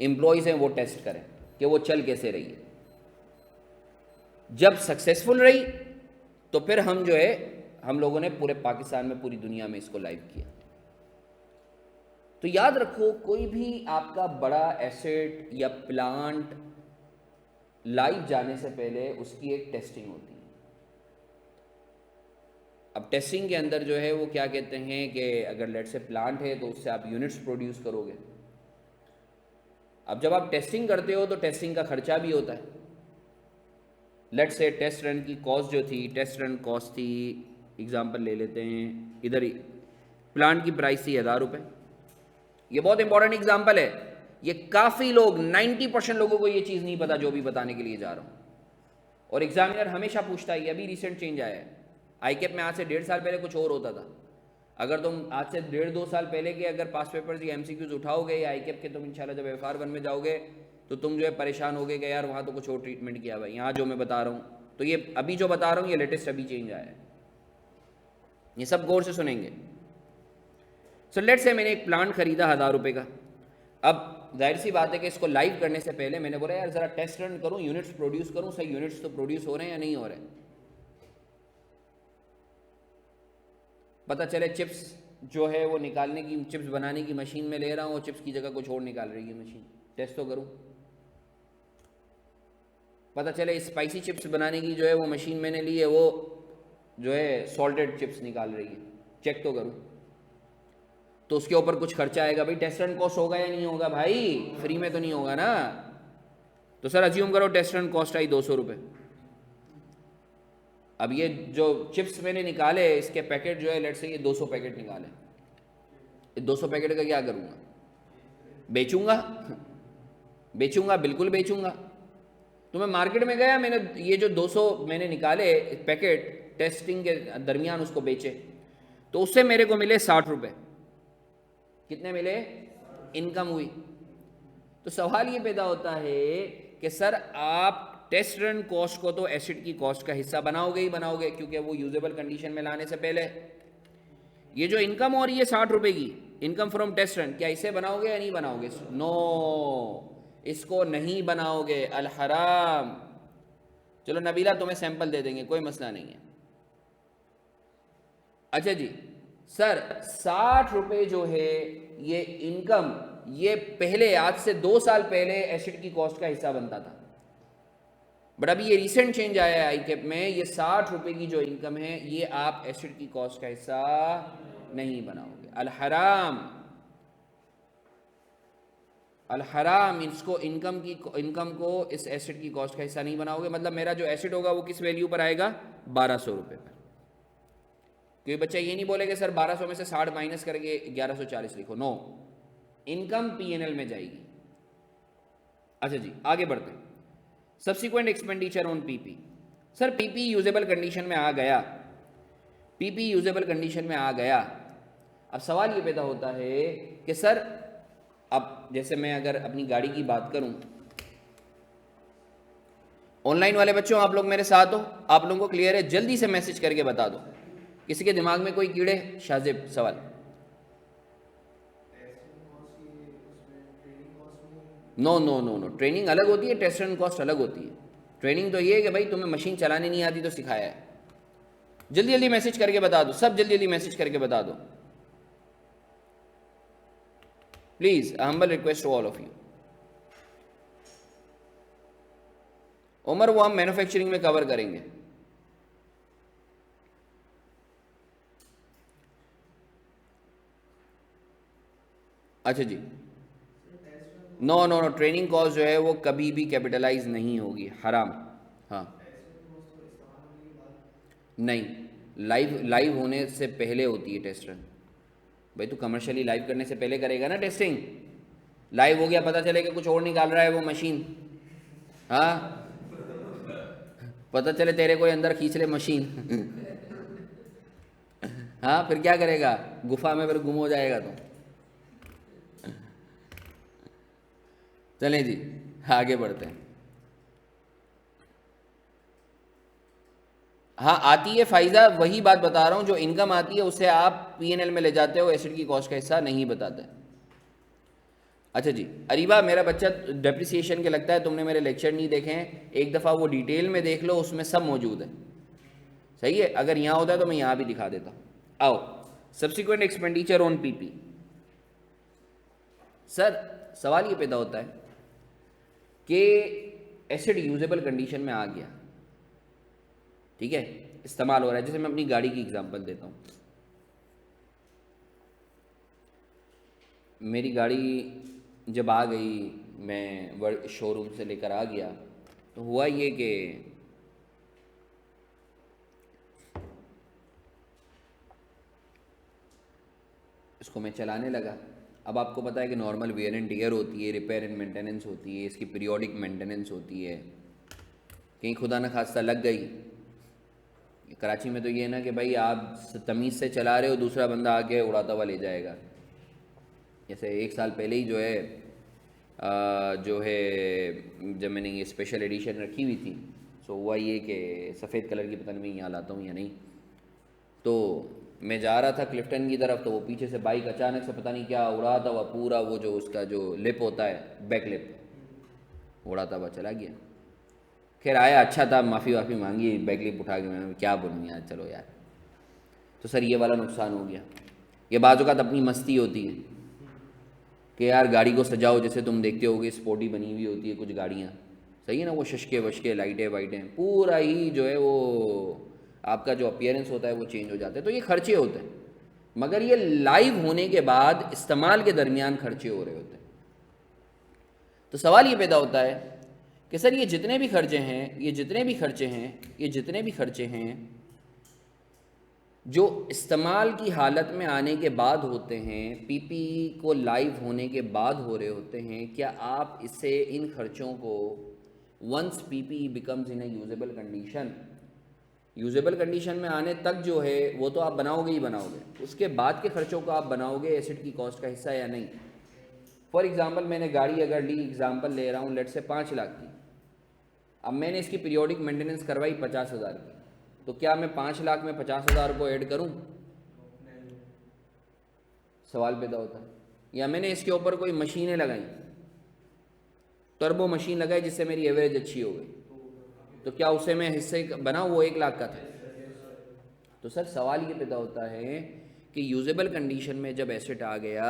एम्प्लॉयज़ हैं, वो टेस्ट करें कि वो चल कैसे रही है। जब सक्सेसफुल रही तो फिर हम जो है, हम लोगों ने पूरे पाकिस्तान में, पूरी दुनिया में इसको लाइव किया। तो याद रखो, कोई भी आपका बड़ा एसेट या प्लांट लाइव जाने से पहले उसकी एक टेस्टिंग होती है। अब टेस्टिंग के अंदर जो है वो क्या कहते हैं कि अगर लेट से प्लांट है तो उससे आप यूनिट्स प्रोड्यूस करोगे। अब जब आप टेस्टिंग करते हो तो टेस्टिंग का खर्चा भी होता है। लेट्स से टेस्ट रन की कॉस्ट जो थी, टेस्ट रन कॉस्ट थी, एग्जांपल ले लेते हैं, इधर ही प्लांट की प्राइस थी 1000 रुपये। ये बहुत इंपॉर्टेंट एग्जांपल है, ये काफ़ी लोग 90% लोगों को ये चीज़ नहीं पता जो भी बताने के लिए जा रहा हूँ, और एग्जामिनर हमेशा पूछता है, ये अभी रिसेंट चेंज आया है। आईकेप में आज से 1.5 साल पहले कुछ और होता था। अगर तुम आज से 1.5-2 साल पहले के अगर पास पेपर्स या एमसीक्यूज उठाओगे या आईकेप के, तुम इंशाल्लाह जब FR1 में जाओगे तो तुम जो है परेशान होगे कि यार वहाँ तो कुछ और ट्रीटमेंट किया हुआ है, यहाँ जो मैं बता रहा हूँ, तो ये अभी जो बता रहा हूँ ये लेटेस्ट अभी चेंज आया है, ये सब गौर से सुनेंगे। सो लेट्स से मैंने एक प्लांट खरीदा 1000 रुपये का। अब जाहिर सी बात है कि इसको लाइव करने से पहले मैंने बोला यार ज़रा टेस्ट रन करूँ, यूनिट्स प्रोड्यूस करूँ, सही यूनिट्स तो प्रोड्यूस हो रहे हैं या नहीं हो रहे। पता चले चिप्स जो है वो निकालने की, चिप्स बनाने की मशीन में ले रहा हूँ और चिप्स की जगह कुछ और निकाल रही है मशीन, टेस्ट तो करूँ। पता चले स्पाइसी चिप्स बनाने की जो है वो मशीन मैंने ली है, वो जो है सॉल्टेड चिप्स निकाल रही है, चेक तो करूँ। तो उसके ऊपर कुछ खर्चा आएगा भाई, टेस्ट रन कॉस्ट होगा या नहीं होगा भाई, फ्री में तो नहीं होगा ना। तो सर अज्यूम करो टेस्ट रन कॉस्ट आई 200 रुपये। अब ये जो चिप्स मैंने निकाले इसके पैकेट जो है, लेट से ये 200 पैकेट निकाले, ये 200 पैकेट का क्या करूँगा, बेचूंगा? बेचूंगा, बिल्कुल बेचूंगा। तो मैं मार्केट में गया, मैंने ये जो 200 मैंने निकाले पैकेट टेस्टिंग के दरमियान उसको बेचे, तो उससे मेरे को मिले 60 रुपये। कितने मिले? इनकम हुई। तो सवाल ये पैदा होता है कि सर आप टेस्ट रन कॉस्ट को तो एसिड की कॉस्ट का हिस्सा बनाओगे ही बनाओगे, क्योंकि वो यूजेबल कंडीशन में लाने से पहले ये जो इनकम हो रही है 60 रुपये की, इनकम फ्रॉम टेस्ट रन, क्या इसे बनाओगे या नहीं बनाओगे? नो, इसको नहीं बनाओगे, अल हराम। चलो नबीला तुम्हें सैंपल दे देंगे, कोई मसला नहीं है। अच्छा जी सर 60 रुपये जो है ये इनकम, ये पहले आज से 2 साल पहले एसिड की कॉस्ट का हिस्सा बनता था, बट अभी ये रिसेंट चेंज आया है आईकेप में, ये 60 रुपये की जो इनकम है ये आप एसिड की कॉस्ट का हिस्सा नहीं बनाओगे, अल हराम, अल हराम। इसको इनकम को इस एसिड की कॉस्ट का हिस्सा नहीं बनाओगे। मतलब मेरा जो एसिड होगा वो किस वैल्यू पर आएगा? 1200 रुपये पर। क्योंकि बच्चा ये नहीं बोलेगा सर 1200 में से 60 माइनस करके 1140 लिखो, नो, इनकम पीएनएल में जाएगी। अच्छा जी आगे बढ़ते हैं। Subsequent expenditure on PP. Sir PP usable condition में आ गया, पीपी यूजेबल कंडीशन में आ गया। अब सवाल ये पैदा होता है कि सर अब जैसे मैं अगर अपनी गाड़ी की बात करूं, ऑनलाइन वाले बच्चों आप लोग मेरे साथ हो, आप लोगों को क्लियर है? जल्दी से मैसेज करके बता दो, किसी के दिमाग में कोई कीड़े? शाजिब सवाल। No no no no, training अलग होती है, टेस्ट रन कॉस्ट अलग होती है। ट्रेनिंग तो ये है कि भाई तुम्हें मशीन चलानी नहीं आती तो सिखाया है। जल्दी जल्दी मैसेज करके बता दो, सब जल्दी जल्दी मैसेज करके बता दो please, humble request to all of you. Umar वो हम मैन्युफैक्चरिंग में कवर करेंगे। अच्छा जी, no no no, training cost जो है वो कभी भी कैपिटलाइज नहीं होगी, हराम। हाँ नहीं, लाइव होने से पहले होती है टेस्ट रन। भाई तू कमर्शियली लाइव करने से पहले करेगा ना टेस्टिंग। लाइव हो गया, पता चले कि कुछ और निकाल रहा है वो मशीन, हाँ पता चले तेरे कोई अंदर खींच ले मशीन हाँ फिर क्या करेगा? गुफा में फिर गुम हो जाएगा तो। चलें जी आगे बढ़ते हैं। हाँ आती है फायदा, वही बात बता रहा हूँ, जो इनकम आती है उसे आप पीएनएल में ले जाते हो, एसिड की कॉस्ट का हिस्सा नहीं बताते। अच्छा जी अरीबा, मेरा बच्चा डेप्रिसिएशन के लगता है तुमने मेरे लेक्चर नहीं देखे हैं, एक दफ़ा वो डिटेल में देख लो, उसमें सब मौजूद है। सही है, अगर यहाँ होता है तो मैं यहाँ भी दिखा देता। आओ, subsequent expenditure on PP. Sir सवाल ये पैदा होता है कि एसिड यूजेबल कंडीशन में आ गया, ठीक है, इस्तेमाल हो रहा है। जैसे मैं अपनी गाड़ी की एग्जांपल देता हूँ, मेरी गाड़ी जब आ गई, मैं शोरूम से लेकर आ गया, तो हुआ ये कि इसको मैं चलाने लगा। अब आपको पता है कि नॉर्मल वेयर एंड टियर होती है, रिपेयर एंड मेंटेनेंस होती है, इसकी पीरियोडिक मेंटेनेंस होती है। कहीं खुदा न खास्ता लग गई, कराची में तो ये है ना कि भाई आप तमीज़ से चला रहे हो, दूसरा बंदा आके उड़ाता हुआ ले जाएगा। जैसे 1 साल पहले ही जो है जब मैंने ये स्पेशल एडिशन रखी हुई थी, सो हुआ ये कि सफ़ेद कलर की, पता नहीं मैं यहाँ लाता हूँ या नहीं, तो मैं जा रहा था क्लिफ्टन की तरफ, तो वो पीछे से बाइक अचानक से पता नहीं क्या उड़ाता हुआ पूरा वो जो उसका जो लिप होता है, बैक लिप, उड़ाता हुआ चला गया। खैर आया अच्छा था, माफ़ी वाफ़ी मांगी, बैक लिप उठा के मैंने क्या बोलूँ यार, चलो यार। तो सर ये वाला नुकसान हो गया। ये बाज़ औक़ात अपनी मस्ती होती है कि यार गाड़ी को सजाओ, जैसे तुम देखते होगे स्पोर्टी बनी हुई होती है कुछ गाड़ियाँ, सही है ना, वो शशके वशके लाइटें वाइटें पूरा ही जो है वो आपका जो अपीयरेंस होता है वो चेंज हो जाता है। तो ये खर्चे होते हैं, मगर ये लाइव होने के बाद इस्तेमाल के दरमियान खर्चे हो रहे होते हैं। तो सवाल ये पैदा होता है कि सर ये जितने भी खर्चे हैं, ये जितने भी खर्चे हैं, ये जितने भी खर्चे हैं जो इस्तेमाल की हालत में आने के बाद होते हैं, पीपीई को लाइव होने के बाद हो रहे होते हैं, क्या आप इससे इन खर्चों को once PPE becomes in a usable condition, usable condition में आने तक जो है वो तो आप बनाओगे ही बनाओगे, उसके बाद के खर्चों को आप बनाओगे एसेट की कॉस्ट का हिस्सा या नहीं। फॉर एग्जांपल मैंने गाड़ी अगर ली, एग्जांपल ले रहा हूँ लेट से 5 लाख की, अब मैंने इसकी पीरियोडिक मेंटेनेंस करवाई 50,000 की, तो क्या मैं 5 लाख में 50,000 को ऐड करूं? सवाल पैदा होता है। या मैंने इसके ऊपर कोई मशीनें लगाई, टर्बो मशीन लगाई जिससे मेरी एवरेज अच्छी हो गई, तो क्या उससे मैं हिस्से बना, वो 1 लाख का था। तो सर सवाल ये पैदा होता है कि यूजेबल कंडीशन में जब एसेट आ गया,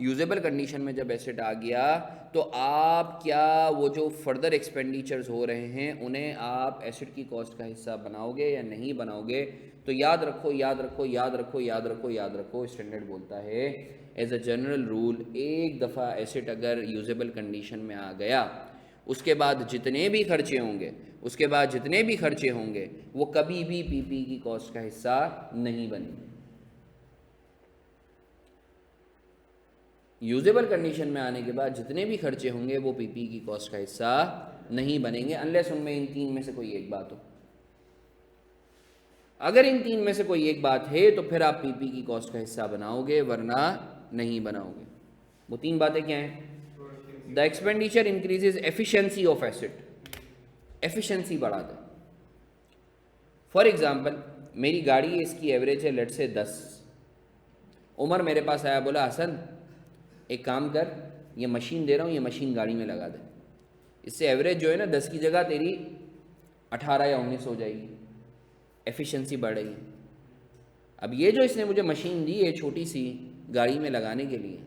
यूजेबल कंडीशन में जब एसेट आ गया, तो आप क्या वो जो फर्दर एक्सपेंडिचर्स हो रहे हैं उन्हें आप एसेट की कॉस्ट का हिस्सा बनाओगे या नहीं बनाओगे। तो याद रखो, याद रखो, याद रखो, याद रखो, याद रखो, स्टैंडर्ड बोलता है एज अ जनरल रूल, एक दफ़ा एसेट अगर यूजेबल कंडीशन में आ गया, उसके बाद जितने भी खर्चे होंगे, उसके बाद जितने भी खर्चे होंगे वो कभी भी पीपी की कॉस्ट का हिस्सा नहीं बनेंगे। यूजेबल कंडीशन में आने के बाद जितने भी खर्चे होंगे वो पीपी की कॉस्ट का हिस्सा नहीं बनेंगे, अनलेस उनमें इन 3 में से कोई एक बात हो। अगर इन 3 में से कोई एक बात है तो फिर आप पीपी की कॉस्ट का हिस्सा बनाओगे, वरना नहीं बनाओगे। वो 3 बातें क्या हैं? The expenditure increases efficiency of asset, efficiency बढ़ाता है। फॉर एग्जाम्पल मेरी गाड़ी है, इसकी एवरेज है लेट से 10। उमर मेरे पास आया, बोला हसन एक काम कर, ये मशीन दे रहा हूँ, ये मशीन गाड़ी में लगा दे, इससे एवरेज जो है ना 10 की जगह तेरी 18 या 19 हो जाएगी, एफिशिएंसी बढ़ रही है। अब ये जो इसने मुझे मशीन दी है छोटी सी गाड़ी में लगाने के लिए,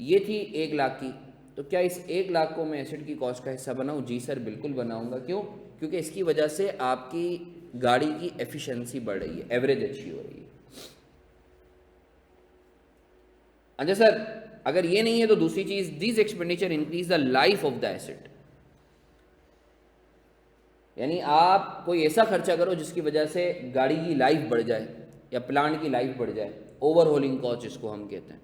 ये थी 1 लाख की, तो क्या इस 1 लाख को मैं एसेट की कॉस्ट का हिस्सा बनाऊँ? जी सर बिल्कुल बनाऊँगा। क्यों? क्योंकि इसकी वजह से आपकी गाड़ी की एफिशिएंसी बढ़ रही है, एवरेज अच्छी हो रही है। अच्छा सर अगर ये नहीं है तो दूसरी चीज, this expenditure increase the life of the asset, यानी आप कोई ऐसा खर्चा करो जिसकी वजह से गाड़ी की लाइफ बढ़ जाए या प्लांट की लाइफ बढ़ जाए, ओवरहोलिंग कॉस्ट जिसको हम कहते हैं।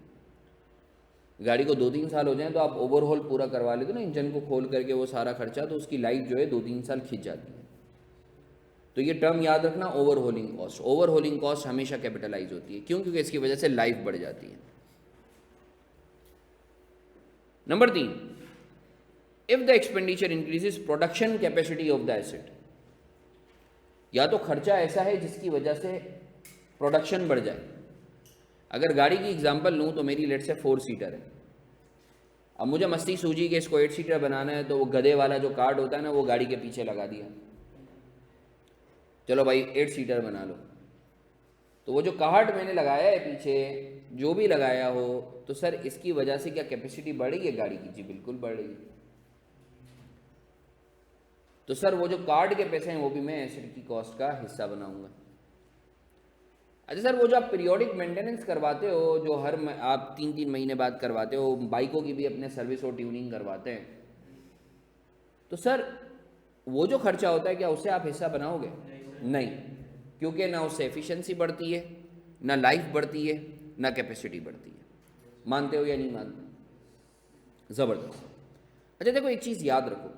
गाड़ी को 2-3 साल हो जाए तो आप ओवरहोल पूरा करवा लेते ना, इंजन को खोल करके वो सारा खर्चा, तो उसकी लाइफ जो है 2-3 साल खिंच जाती है। तो ये टर्म याद रखना, ओवरहोलिंग कॉस्ट। ओवरहोलिंग कॉस्ट हमेशा कैपिटलाइज होती है, क्यों? क्योंकि इसकी वजह से लाइफ बढ़ जाती है। Number 3, if the expenditure increases production capacity of the asset, या तो खर्चा ऐसा है जिसकी वजह से प्रोडक्शन बढ़ जाए। अगर गाड़ी की एग्जांपल लूँ तो मेरी लेट से 4 सीटर है, अब मुझे मस्ती सूझी कि इसको 8 सीटर बनाना है, तो वो गधे वाला जो कार्ड होता है ना वो गाड़ी के पीछे लगा दिया, चलो भाई 8 सीटर बना लो। तो वो जो कार्ड मैंने लगाया है पीछे, जो भी लगाया हो, तो सर इसकी वजह से क्या कैपेसिटी बढ़ रही है गाड़ी की? जी बिल्कुल बढ़ रही है। तो सर वो जो कार्ड के पैसे हैं वो भी मैं एसेट की कॉस्ट का हिस्सा बनाऊंगा। अच्छा सर वो जो आप पीरियोडिक मेंटेनेंस करवाते हो, जो हर आप 3-3 महीने बाद करवाते हो, बाइकों की भी अपने सर्विस और ट्यूनिंग करवाते हैं, तो सर वो जो खर्चा होता है क्या उससे आप हिस्सा बनाओगे? नहीं, क्योंकि ना उससे एफिशिएंसी बढ़ती है, ना लाइफ बढ़ती है, ना कैपेसिटी बढ़ती है। मानते हो या नहीं मानते? ज़बरदस्त। अच्छा देखो, एक चीज़ याद रखो,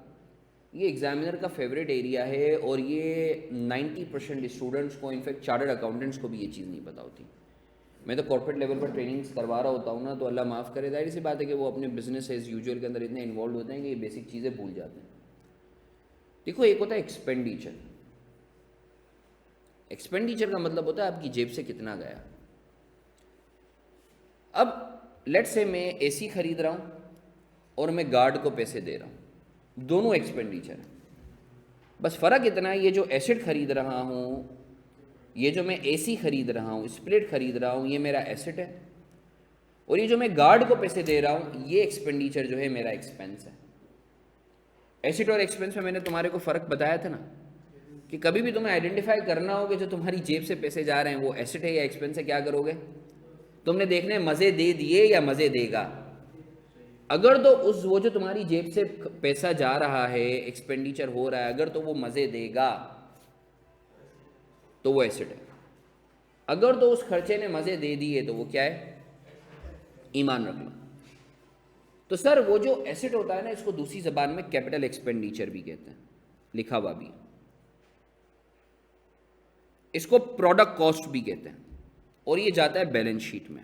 ये एग्जामिनर का फेवरेट एरिया है और ये 90% स्टूडेंट्स को, इनफैक्ट चार्टर्ड अकाउंटेंट्स को भी ये चीज़ नहीं पता होती। मैं तो कॉर्पोरेट लेवल पर ट्रेनिंग्स करवा रहा होता हूँ ना, तो अल्लाह माफ़ करे, जाहिर सी बात है कि वो अपने बिजनेस एज यूजुअल के अंदर इतने इन्वॉल्व होते हैं कि ये बेसिक चीज़ें भूल जाते हैं। देखो, एक होता है एक्सपेंडिचर। एक्सपेंडिचर का मतलब होता है आपकी जेब से कितना गया। अब लेट्स से मैं एसी खरीद रहा हूँ और मैं गार्ड को पैसे दे रहा हूँ, दोनों एक्सपेंडिचर है। बस फ़र्क इतना है, ये जो एसिड खरीद रहा हूँ, ये जो मैं एसी खरीद रहा हूँ, स्प्लिट खरीद रहा हूँ, ये मेरा एसेट है, और ये जो मैं गार्ड को पैसे दे रहा हूँ, ये एक्सपेंडिचर जो है मेरा एक्सपेंस है। एसेट और एक्सपेंस में मैंने तुम्हारे को फ़र्क बताया था ना, कि कभी भी तुम्हें आइडेंटिफाई करना हो कि जो तुम्हारी जेब से पैसे जा रहे हैं वो एसेट है या एक्सपेंस है, क्या करोगे? तुमने देखना है मज़े दे दिए या मज़े देगा। अगर तो उस वो जो तुम्हारी जेब से पैसा जा रहा है, एक्सपेंडिचर हो रहा है, अगर तो वो मज़े देगा तो वो एसेट है। अगर तो उस खर्चे ने मज़े दे दिए तो वो क्या है? ईमान रख लो। तो सर वो जो एसेट होता है ना, इसको दूसरी ज़बान में कैपिटल एक्सपेंडिचर भी कहते हैं, लिखा हुआ भी। इसको प्रोडक्ट कॉस्ट भी कहते हैं, और ये जाता है बैलेंस शीट में।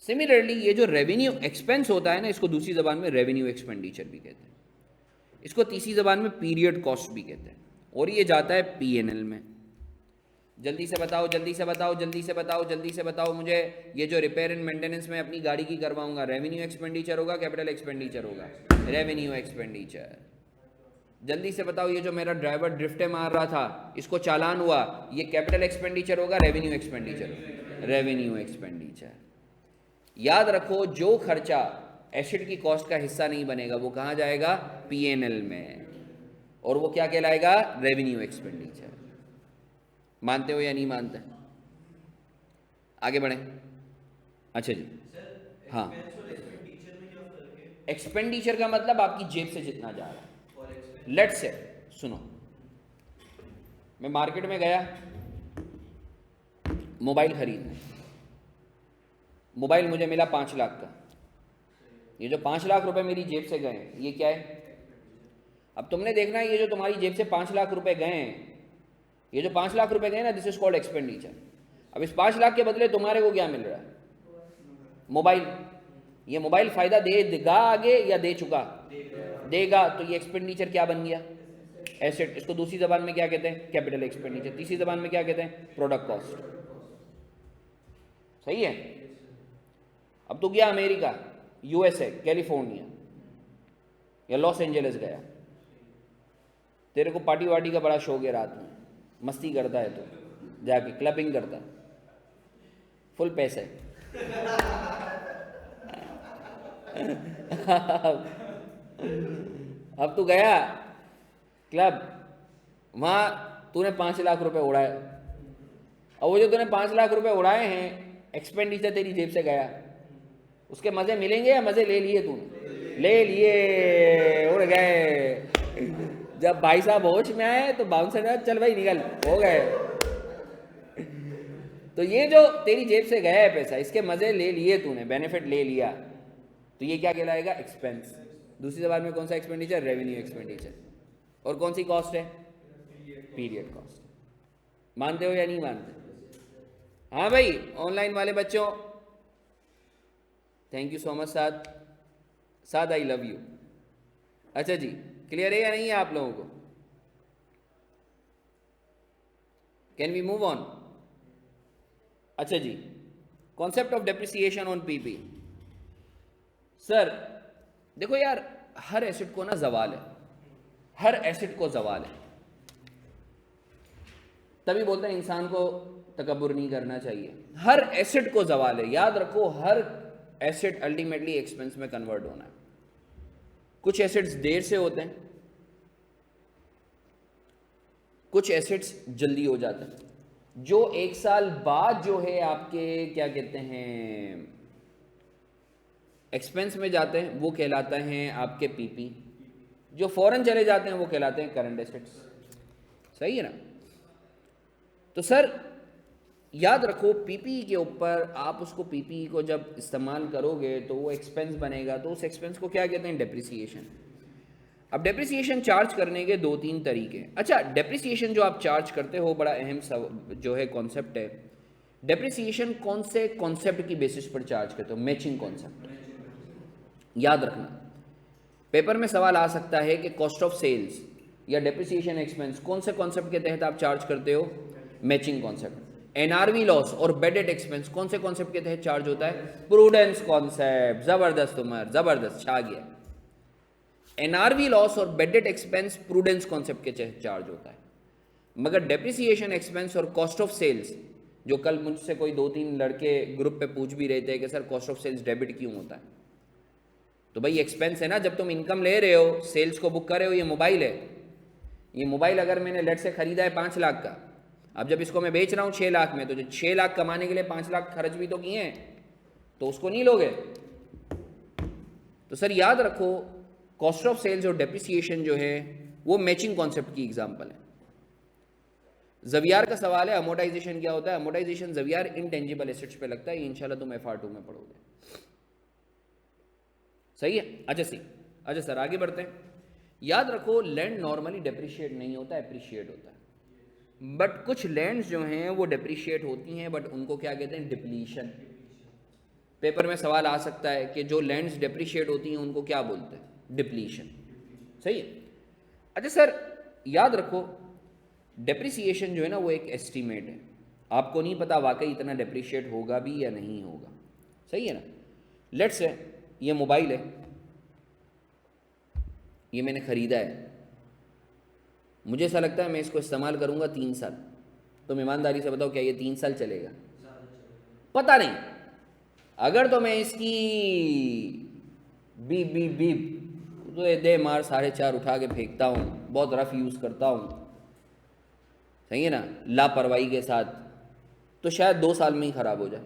सिमिलरली ये जो रेवेन्यू एक्सपेंस होता है ना, इसको दूसरी ज़बान में रेवेन्यू एक्सपेंडिचर भी कहते हैं, इसको तीसरी ज़बान में पीरियड कॉस्ट भी कहते हैं, और ये जाता है पीएनएल में। जल्दी से बताओ, जल्दी से बताओ, जल्दी से बताओ, जल्दी से बताओ मुझे, ये जो रिपेयर एंड मेंटेनेंस में अपनी गाड़ी की करवाऊंगा, रेवेन्यू एक्सपेंडिचर होगा कैपिटल एक्सपेंडिचर होगा? Revenue expenditure. जल्दी से बताओ, ये जो मेरा ड्राइवर ड्रिफ्टे मार रहा था, इसको चालान हुआ, ये कैपिटल एक्सपेंडिचर होगा रेवेन्यू एक्सपेंडिचर? Revenue expenditure. याद रखो, जो खर्चा एसिड की कॉस्ट का हिस्सा नहीं बनेगा वो कहाँ जाएगा? पीएनएल में, और वो क्या कहलाएगा? Revenue expenditure. मानते हो या नहीं मानते? आगे बढ़े। अच्छा जी, हाँ। एक्सपेंडिचर का मतलब आपकी जेब से जितना जा रहा है। लेट्स से, सुनो, मैं मार्केट में गया मोबाइल खरीदने, मोबाइल मुझे मिला 5 लाख का। ये जो 5 लाख रुपए मेरी जेब से गए, ये क्या है? अब तुमने देखना है, ये जो तुम्हारी जेब से 5 लाख रुपए गए हैं, ये जो 5 लाख रुपए गए ना, दिस इज कॉल्ड एक्सपेंडिचर। अब इस 5 लाख के बदले तुम्हारे को क्या मिल रहा है? मोबाइल। ये मोबाइल फायदा देगा आगे या दे चुका? देगा। तो ये एक्सपेंडिचर क्या बन गया? एसेट। इसको दूसरी जबान में क्या कहते हैं? Capital expenditure. तीसरी जबान में क्या कहते हैं? Product cost. सही है। अब तो गया अमेरिका, यूएसए, कैलिफोर्निया या लॉस एंजलिस गया, तेरे को पार्टी वार्टी का बड़ा शौक है, रात में मस्ती करता है, तो जाके क्लबिंग करता है, फुल पैसे अब तू गया क्लब, वहां तूने 5 लाख रुपए उड़ाए। अब वो जो तूने 5 लाख रुपए उड़ाए हैं, एक्सपेंडिचर तेरी जेब से गया, उसके मजे मिलेंगे या मजे ले लिए तूने? ले लिए, उड़ गए। जब भाई साहब होश में आए तो बाउंसर ने चल भाई निकल, हो गए। तो ये जो तेरी जेब से गया है पैसा, इसके मजे ले लिए तूने, बेनिफिट ले लिया, तो ये क्या कहलाएगा? एक्सपेंस। दूसरी जबान में कौन सा एक्सपेंडिचर? Revenue expenditure. और कौन सी कॉस्ट है? Period cost. मानते हो या नहीं मानते? हाँ भाई, ऑनलाइन वाले बच्चों, thank you so much Saad, Saad I love you. अच्छा जी, क्लियर है या नहीं है आप लोगों को? Can we move on? अच्छा जी, concept of depreciation on PP. Sir देखो यार, हर एसेट को ना जवाल है, हर एसेट को जवाल है। तभी बोलते हैं इंसान को तकब्बुर नहीं करना चाहिए। हर एसेट को जवाल है। याद रखो, हर एसेट अल्टीमेटली एक्सपेंस में कन्वर्ट होना है। कुछ एसेट्स देर से होते हैं, कुछ एसेट्स जल्दी हो जाते हैं। जो 1 साल बाद जो है आपके क्या कहते हैं एक्सपेंस में जाते हैं, वो कहलाता हैं आपके पीपी। जो फौरन चले जाते हैं वो कहलाते हैं करंट एसेट्स। सही है ना? तो सर याद रखो पीपीई के ऊपर आप उसको पीपीई को जब इस्तेमाल करोगे तो वो एक्सपेंस बनेगा, तो उस एक्सपेंस को क्या कहते हैं? डेप्रिसिएशन। अब डेप्रिसिएशन चार्ज करने के दो तीन तरीके। अच्छा, डेप्रिसिएशन जो आप चार्ज करते हो बड़ा अहम जो है कॉन्सेप्ट है। डेप्रिसिएशन कौन से कॉन्सेप्ट की बेसिस पर चार्ज करते हो? Matching concept. याद रखना पेपर में सवाल आ सकता है कि कॉस्ट ऑफ सेल्स या डेप्रिसिएशन एक्सपेंस कौन से कॉन्सेप्ट के तहत आप चार्ज करते हो? Matching concept. एनआरवी लॉस और बेडेड एक्सपेंस कौन से कॉन्सेप्ट के तहत चार्ज होता है? Prudence concept. जबरदस्त उमर, जबरदस्त, छा गया। एनआरवी लॉस और बेडेड एक्सपेंस प्रूडेंस कॉन्सेप्ट के तहत चार्ज होता है, मगर डेप्रिसिएशन एक्सपेंस और कॉस्ट ऑफ सेल्स, जो कल मुझसे कोई दो तीन लड़के ग्रुप पे पूछ भी रहे थे कि sir cost of sales debit क्यों होता है, तो भाई एक्सपेंस है ना। जब तुम इनकम ले रहे हो, सेल्स को बुक कर रहे हो, ये मोबाइल है, ये मोबाइल अगर मैंने लेट से खरीदा है 5 लाख का, अब जब इसको मैं बेच रहा हूँ 6 लाख में, तो जो 6 लाख कमाने के लिए 5 लाख खर्च भी तो किए हैं, तो उसको नहीं लोगे। तो सर याद रखो कॉस्ट ऑफ सेल्स और डेप्रिसिएशन जो है वो मैचिंग कॉन्सेप्ट की एग्जांपल है। जवियार का सवाल है अमोर्टाइजेशन क्या होता है? अमोर्टाइजेशन जवियार इनटेंजिबल एसेट्स पे लगता है, ये इंशाल्लाह तुम FR2 में पढ़ोगे। सही है? अच्छा सर आगे बढ़ते हैं। याद रखो लैंड नॉर्मली डेप्रिशिएट नहीं होता, एप्रिशिएट होता है। बट कुछ लैंड्स जो हैं वो डेप्रिशिएट होती हैं, बट उनको क्या कहते हैं? डिप्लीशन। पेपर में सवाल आ सकता है कि जो लैंड्स डेप्रिशिएट होती हैं उनको क्या बोलते हैं? डिप्लीशन। सही है? अच्छा सर याद रखो डेप्रिसिएशन जो है ना वो एक एस्टीमेट है, आपको नहीं पता वाकई इतना डेप्रिशिएट होगा भी या नहीं होगा। सही है ना? लेट्स से ये मोबाइल है, ये मैंने ख़रीदा है, मुझे ऐसा लगता है मैं इसको इस्तेमाल करूँगा 3 साल, तुम ईमानदारी से बताओ क्या ये 3 साल चलेगा? पता नहीं। अगर तो मैं इसकी बीप तो दे मार 4.5 उठा के फेंकता हूँ, बहुत रफ यूज़ करता हूँ, सही है ना, लापरवाही के साथ, तो शायद 2 साल में ही ख़राब हो जाए।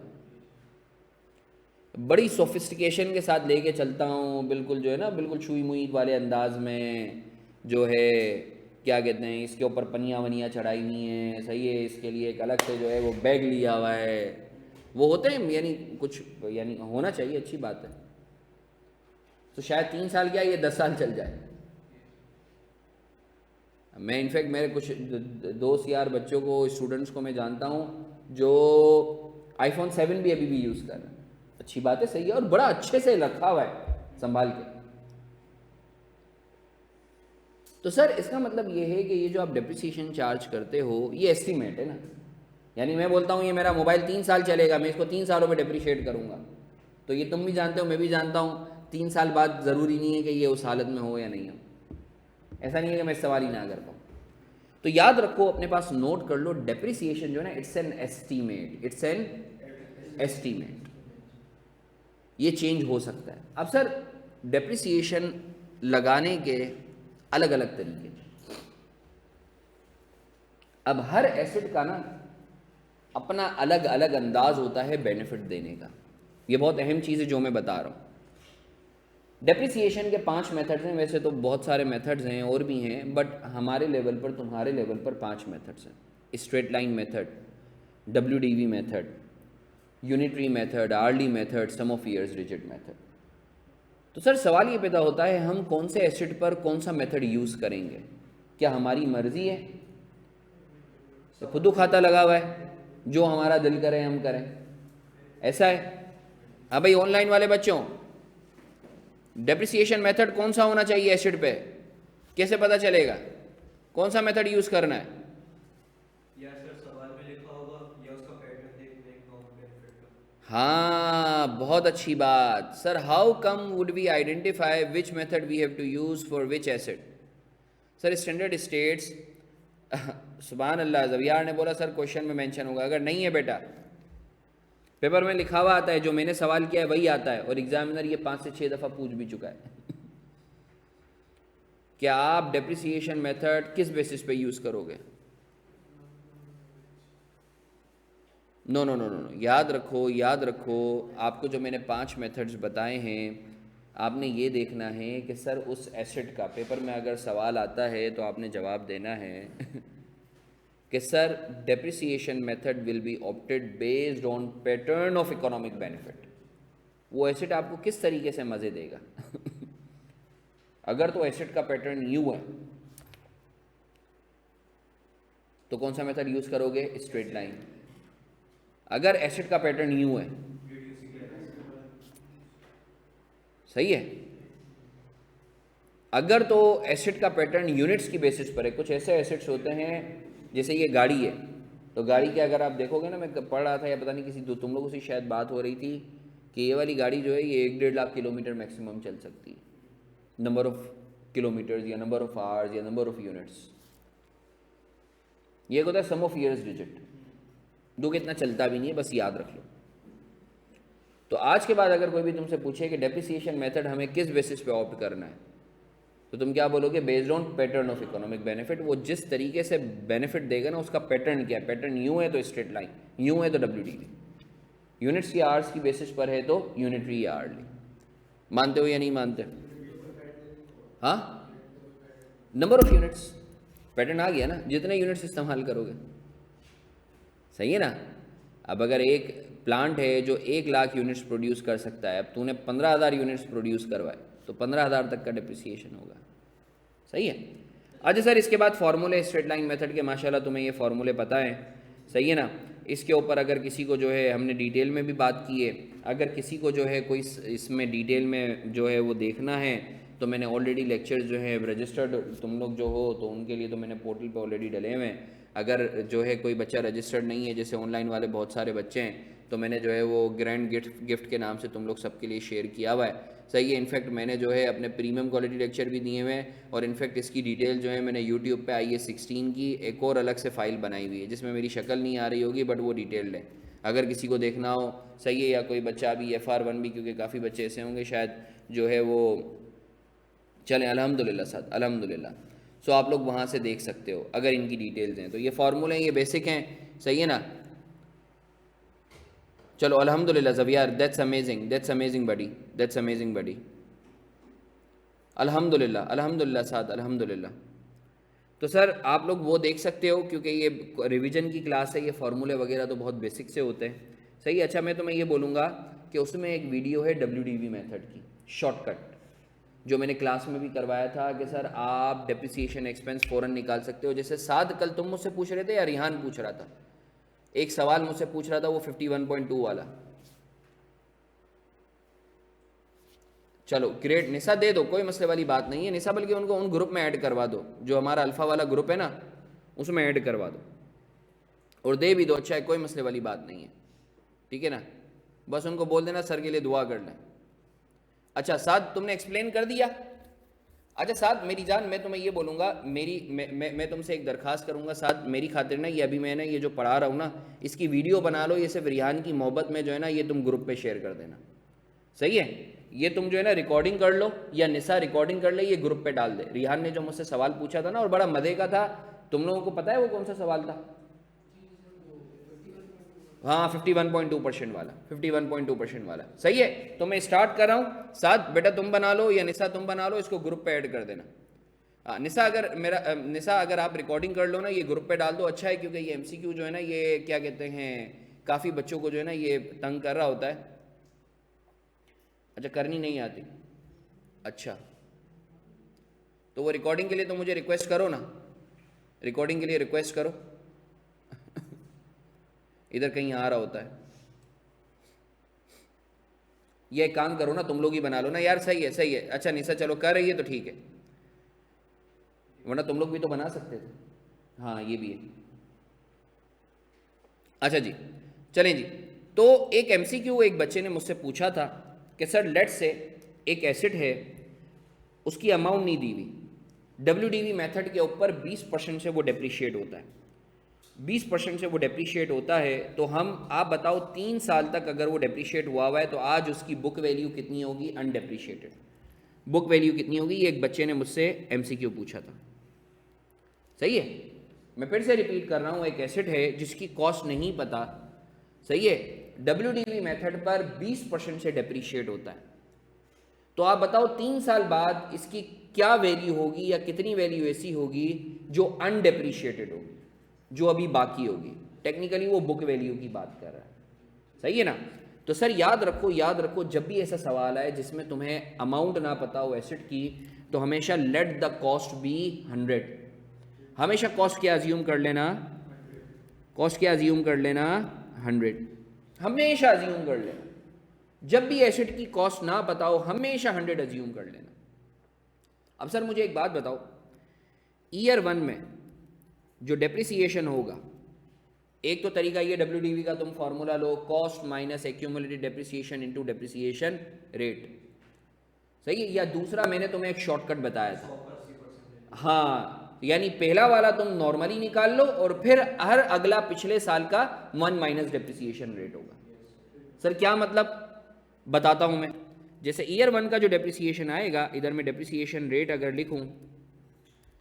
बड़ी सोफिस्टिकेशन के साथ लेके चलता हूँ, बिल्कुल जो है ना, बिल्कुल छुई मुई वाले अंदाज में, जो है क्या कहते हैं, इसके ऊपर पनिया वनिया चढ़ाई हुई हैं, सही है, इसके लिए एक अलग से जो है वो बैग लिया हुआ है, वो होते हैं, यानी कुछ यानी होना चाहिए, अच्छी बात है। तो शायद 3 साल क्या ये 10 साल चल जाए। मैं इनफैक्ट मेरे कुछ दोस्त यार बच्चों को, स्टूडेंट्स को मैं जानता हूँ जो iPhone 7 भी अभी भी यूज़ कर रहे हैं। अच्छी बात है, सही है, और बड़ा अच्छे से रखा हुआ है संभाल के। तो सर इसका मतलब ये है कि ये जो आप डेप्रिसिएशन चार्ज करते हो ये एस्टीमेट है ना, यानी मैं बोलता हूँ ये मेरा मोबाइल 3 साल चलेगा, मैं इसको 3 सालों में डेप्रिशिएट करूँगा, तो ये तुम भी जानते हो, मैं भी जानता हूँ, 3 साल बाद ज़रूरी नहीं है कि ये उस हालत में हो या नहीं हो। ऐसा नहीं है कि मैं सवाल ही ना कर पाऊँ। तो याद रखो, अपने पास नोट कर लो, डेप्रिसिएशन जो है ना it's an estimate, it's an estimate, ये चेंज हो सकता है। अब सर डेप्रिसिएशन लगाने के अलग अलग तरीके, अब हर एसेट का ना अपना अलग अलग अंदाज होता है बेनिफिट देने का। ये बहुत अहम चीज़ है जो मैं बता रहा हूँ। डेप्रिसिएशन के 5 मेथड्स हैं, वैसे तो बहुत सारे मेथड्स हैं और भी हैं, बट हमारे लेवल पर, तुम्हारे लेवल पर 5 मेथड्स हैं। Straight line method, WDV method, unitary method, early method, sum of years digit method. तो सर सवाल ये पैदा होता है हम कौन से एसेट पर कौन सा मेथड यूज़ करेंगे? क्या हमारी मर्जी है? तो खुद खाता लगा हुआ है, जो हमारा दिल करे हम करें, ऐसा है? हाँ भाई, ऑनलाइन वाले बच्चों, डेप्रिसिएशन मेथड कौन सा होना चाहिए एसिड पे? कैसे पता चलेगा कौन सा मेथड यूज करना है? या सर सवाल में लिखा होगा या उसका पैटर्न देखना है कॉमन बेनिफिट का। हाँ, बहुत अच्छी बात sir. How come would we identify which method we have to use for which asset? Sir standard states सुभान अल्लाह, जवियार ने बोला सर क्वेश्चन में मेंशन होगा। अगर नहीं है बेटा, पेपर में लिखा हुआ आता है, जो मैंने सवाल किया है वही आता है, और एग्जामिनर ये 5 से 6 दफ़ा पूछ भी चुका है कि आप डेप्रिसिएशन मेथड किस बेसिस पे यूज़ करोगे? No no no no no, याद रखो, याद रखो, आपको जो मैंने 5 मेथड्स बताए हैं, आपने ये देखना है कि सर उस एसेट का पेपर में अगर सवाल आता है तो आपने जवाब देना है कि sir depreciation method will be opted based on pattern of economic benefit. वो एसेट आपको किस तरीके से मज़े देगा अगर तो एसेट का पैटर्न यू है तो कौन सा मेथड यूज़ करोगे? Straight line. अगर एसेट का पैटर्न यू है, सही है, अगर तो एसेट का पैटर्न यूनिट्स की बेसिस पर है, कुछ ऐसे एसेट्स होते हैं जैसे ये गाड़ी है, तो गाड़ी के अगर आप देखोगे ना, मैं पढ़ रहा था या पता नहीं किसी तुम लोगों से शायद बात हो रही थी कि ये वाली गाड़ी जो है ये 1-1.5 लाख किलोमीटर मैक्सिमम चल सकती है, नंबर ऑफ किलोमीटर्स या नंबर ऑफ आवर्स या नंबर ऑफ यूनिट्स। ये होता है सम ऑफ ईयर्स डिजिट, दो कि इतना चलता भी नहीं है, बस याद रख लो। तो आज के बाद अगर कोई भी तुमसे पूछे कि डेप्रिसिएशन मेथड हमें किस बेसिस पे ऑप्ट करना है, तो तुम क्या बोलोगे? Based on pattern of economic benefit. वो जिस तरीके से बेनिफिट देगा ना, उसका पैटर्न क्या है? पैटर्न यू है तो स्ट्रेट लाइन, यू है तो WDV, यूनिट्स की आवर्स की बेसिस पर है तो यूनिटरी आवर्ली। मानते हो या नहीं मानते? हाँ, नंबर ऑफ यूनिट्स, पैटर्न आ गया ना, जितने यूनिट्स इस्तेमाल करोगे, सही है ना। अब अगर एक प्लांट है जो 1 लाख यूनिट्स प्रोड्यूस कर सकता है, अब तूने 15,000 यूनिट्स प्रोड्यूस करवाए तो 15,000 तक का डिप्रिसिएशन होगा, सही है। अच्छा सर, इसके बाद फार्मूले स्ट्रेट लाइन मेथड के, माशाल्लाह तुम्हें ये फार्मूले पता है, सही है ना। इसके ऊपर अगर किसी को जो है, हमने डिटेल में भी बात की है, अगर किसी को जो है कोई इसमें डिटेल में जो है वो देखना है तो मैंने ऑलरेडी लेक्चर्स जो है रजिस्टर्ड, तुम लोग जो हो तो उनके लिए तो मैंने पोर्टल पे ऑलरेडी डले हुए हैं। अगर जो है कोई बच्चा रजिस्टर्ड नहीं है, जैसे ऑनलाइन वाले बहुत सारे बच्चे हैं, तो मैंने जो है वो ग्रैंड गिफ्ट के नाम से तुम लोग सबके लिए शेयर किया हुआ है, सही है। इनफैक्ट मैंने जो है अपने प्रीमियम क्वालिटी लेक्चर भी दिए हुए हैं, और इनफैक्ट इसकी डिटेल जो है मैंने यूट्यूब पे IAS 16 की एक और अलग से फ़ाइल बनाई हुई है, जिसमें मेरी शक्ल नहीं आ रही होगी बट वो डिटेल्ड है, अगर किसी को देखना हो, सही है। या कोई बच्चा अभी FR1 भी, क्योंकि काफ़ी बच्चे ऐसे होंगे शायद जो है वो, चलें अल्हम्दुलिल्लाह साथ, अल्हम्दुलिल्लाह। सो आप लोग वहाँ से देख सकते हो अगर इनकी डिटेल्स हैं। तो ये फार्मूले हैं, ये बेसिक हैं, सही है ना। चलो अल्हम्दुलिल्लाह Zaviyar, that's amazing buddy, that's amazing buddy, अल्हम्दुलिल्लाह अल्हम्दुलिल्लाह साथ, अल्हम्दुलिल्लाह। तो सर आप लोग वो देख सकते हो, क्योंकि ये रिवीजन की क्लास है, ये फार्मूले वगैरह तो बहुत बेसिक से होते हैं, सही है। अच्छा, मैं तुम्हें ये बोलूँगा कि उसमें एक वीडियो है WDV मेथड की शॉर्टकट, जो मैंने क्लास में भी करवाया था कि सर आप डेप्रिसिएशन एक्सपेंस फ़ौरन निकाल सकते हो। जैसे साद कल तुम मुझसे पूछ रहे थे या रिहान पूछ रहा था, एक सवाल मुझसे पूछ रहा था वो 51.2 वाला। चलो ग्रेट, निशा दे दो, कोई मसले वाली बात नहीं है निशा, बल्कि उनको उन ग्रुप में ऐड करवा दो, जो हमारा अल्फ़ा वाला ग्रुप है ना, उसमें ऐड करवा दो और दे भी दो, अच्छा है, कोई मसले वाली बात नहीं है, ठीक है ना। बस उनको बोल देना सर के लिए दुआ कर लें। अच्छा साद, तुमने एक्सप्लेन कर दिया। अच्छा साद मेरी जान, मैं तुम्हें ये बोलूँगा, मैं तुमसे एक दरख्वास्त करूँगा साद, मेरी खातिर ना, ये अभी मैंने ये जो पढ़ा रहा हूँ ना, इसकी वीडियो बना लो, ये सिर्फ रिहान की मोहब्बत में जो है ना, ये तुम ग्रुप पे शेयर कर देना, सही है। ये तुम जो है ना रिकॉर्डिंग कर लो, या निशा रिकॉर्डिंग कर ले, ये ग्रुप पे डाल दे। रिहान ने जो मुझसे सवाल पूछा था ना, और बड़ा मज़े का था, तुम लोगों को पता है वो कौन सा सवाल था? हाँ 51.2% वाला, 51.2% वाला, सही है। तो मैं स्टार्ट कर रहा हूँ, साथ बेटा तुम बना लो या निशा तुम बना लो, इसको ग्रुप पे ऐड कर देना। हाँ निशा अगर आप रिकॉर्डिंग कर लो ना, ये ग्रुप पे डाल दो, अच्छा है, क्योंकि ये MCQ जो है ना, ये क्या कहते हैं, काफ़ी बच्चों को जो है ना ये तंग कर रहा होता है। अच्छा करनी नहीं आती, अच्छा तो वो रिकॉर्डिंग के लिए तो मुझे रिक्वेस्ट करो ना, रिकॉर्डिंग के लिए रिक्वेस्ट करो इधर कहीं आ रहा होता है। ये काम करो ना, तुम लोग ही बना लो ना यार, सही है सही है। अच्छा निशा चलो कर रही है तो ठीक है, वरना तुम लोग भी तो बना सकते थे। हाँ ये भी है। अच्छा जी चलें जी, तो एक MCQ एक बच्चे ने मुझसे पूछा था कि सर लेट से एक एसिड है, उसकी अमाउंट नहीं दी हुई, WDV मेथड के ऊपर 20% से वो डेप्रिशिएट होता है, 20% से वो डेप्रिशिएट होता है, तो हम आप बताओ 3 साल तक अगर वो डेप्रिशिएट हुआ है तो आज उसकी बुक वैल्यू कितनी होगी? अनडेप्रिशिएटेड बुक वैल्यू कितनी होगी? ये एक बच्चे ने मुझसे MCQ पूछा था, सही है। मैं फिर से रिपीट कर रहा हूँ, एक एसेट है जिसकी कॉस्ट नहीं पता, सही है, WDV मेथड पर 20% से डेप्रिशिएट होता है, तो आप बताओ 3 साल बाद इसकी क्या वैल्यू होगी, या कितनी वैल्यू ऐसी होगी जो अनडेप्रिशिएटेड होगी, जो अभी बाकी होगी। टेक्निकली वो बुक वैल्यू की बात कर रहा है, सही है ना। तो सर याद रखो जब भी ऐसा सवाल आए जिसमें तुम्हें अमाउंट ना पता हो एसेट की, तो हमेशा लेट द कॉस्ट बी 100। हमेशा कॉस्ट क्या अज्यूम कर लेना, कॉस्ट क्या अज्यूम कर लेना, 100। हमेशा अज्यूम कर लेना, जब भी एसेट की कॉस्ट ना पता हो हमेशा 100 अज्यूम कर लेना। अब सर मुझे एक बात बताओ, ईयर 1 में जो डेप्रिसिएशन होगा, एक तो तरीका ये WDV का तुम फॉर्मूला लो, cost minus accumulated depreciation into depreciation rate, सही है। या दूसरा मैंने तुम्हें एक शॉर्टकट बताया था, हाँ, यानी पहला वाला तुम नॉर्मली निकाल लो और फिर हर अगला पिछले साल का 1 माइनस डेप्रिसिएशन रेट होगा। सर क्या मतलब, बताता हूं मैं। जैसे ईयर 1 का जो डेप्रिसिएशन आएगा, इधर मैं डेप्रिसिएशन रेट अगर लिखूं,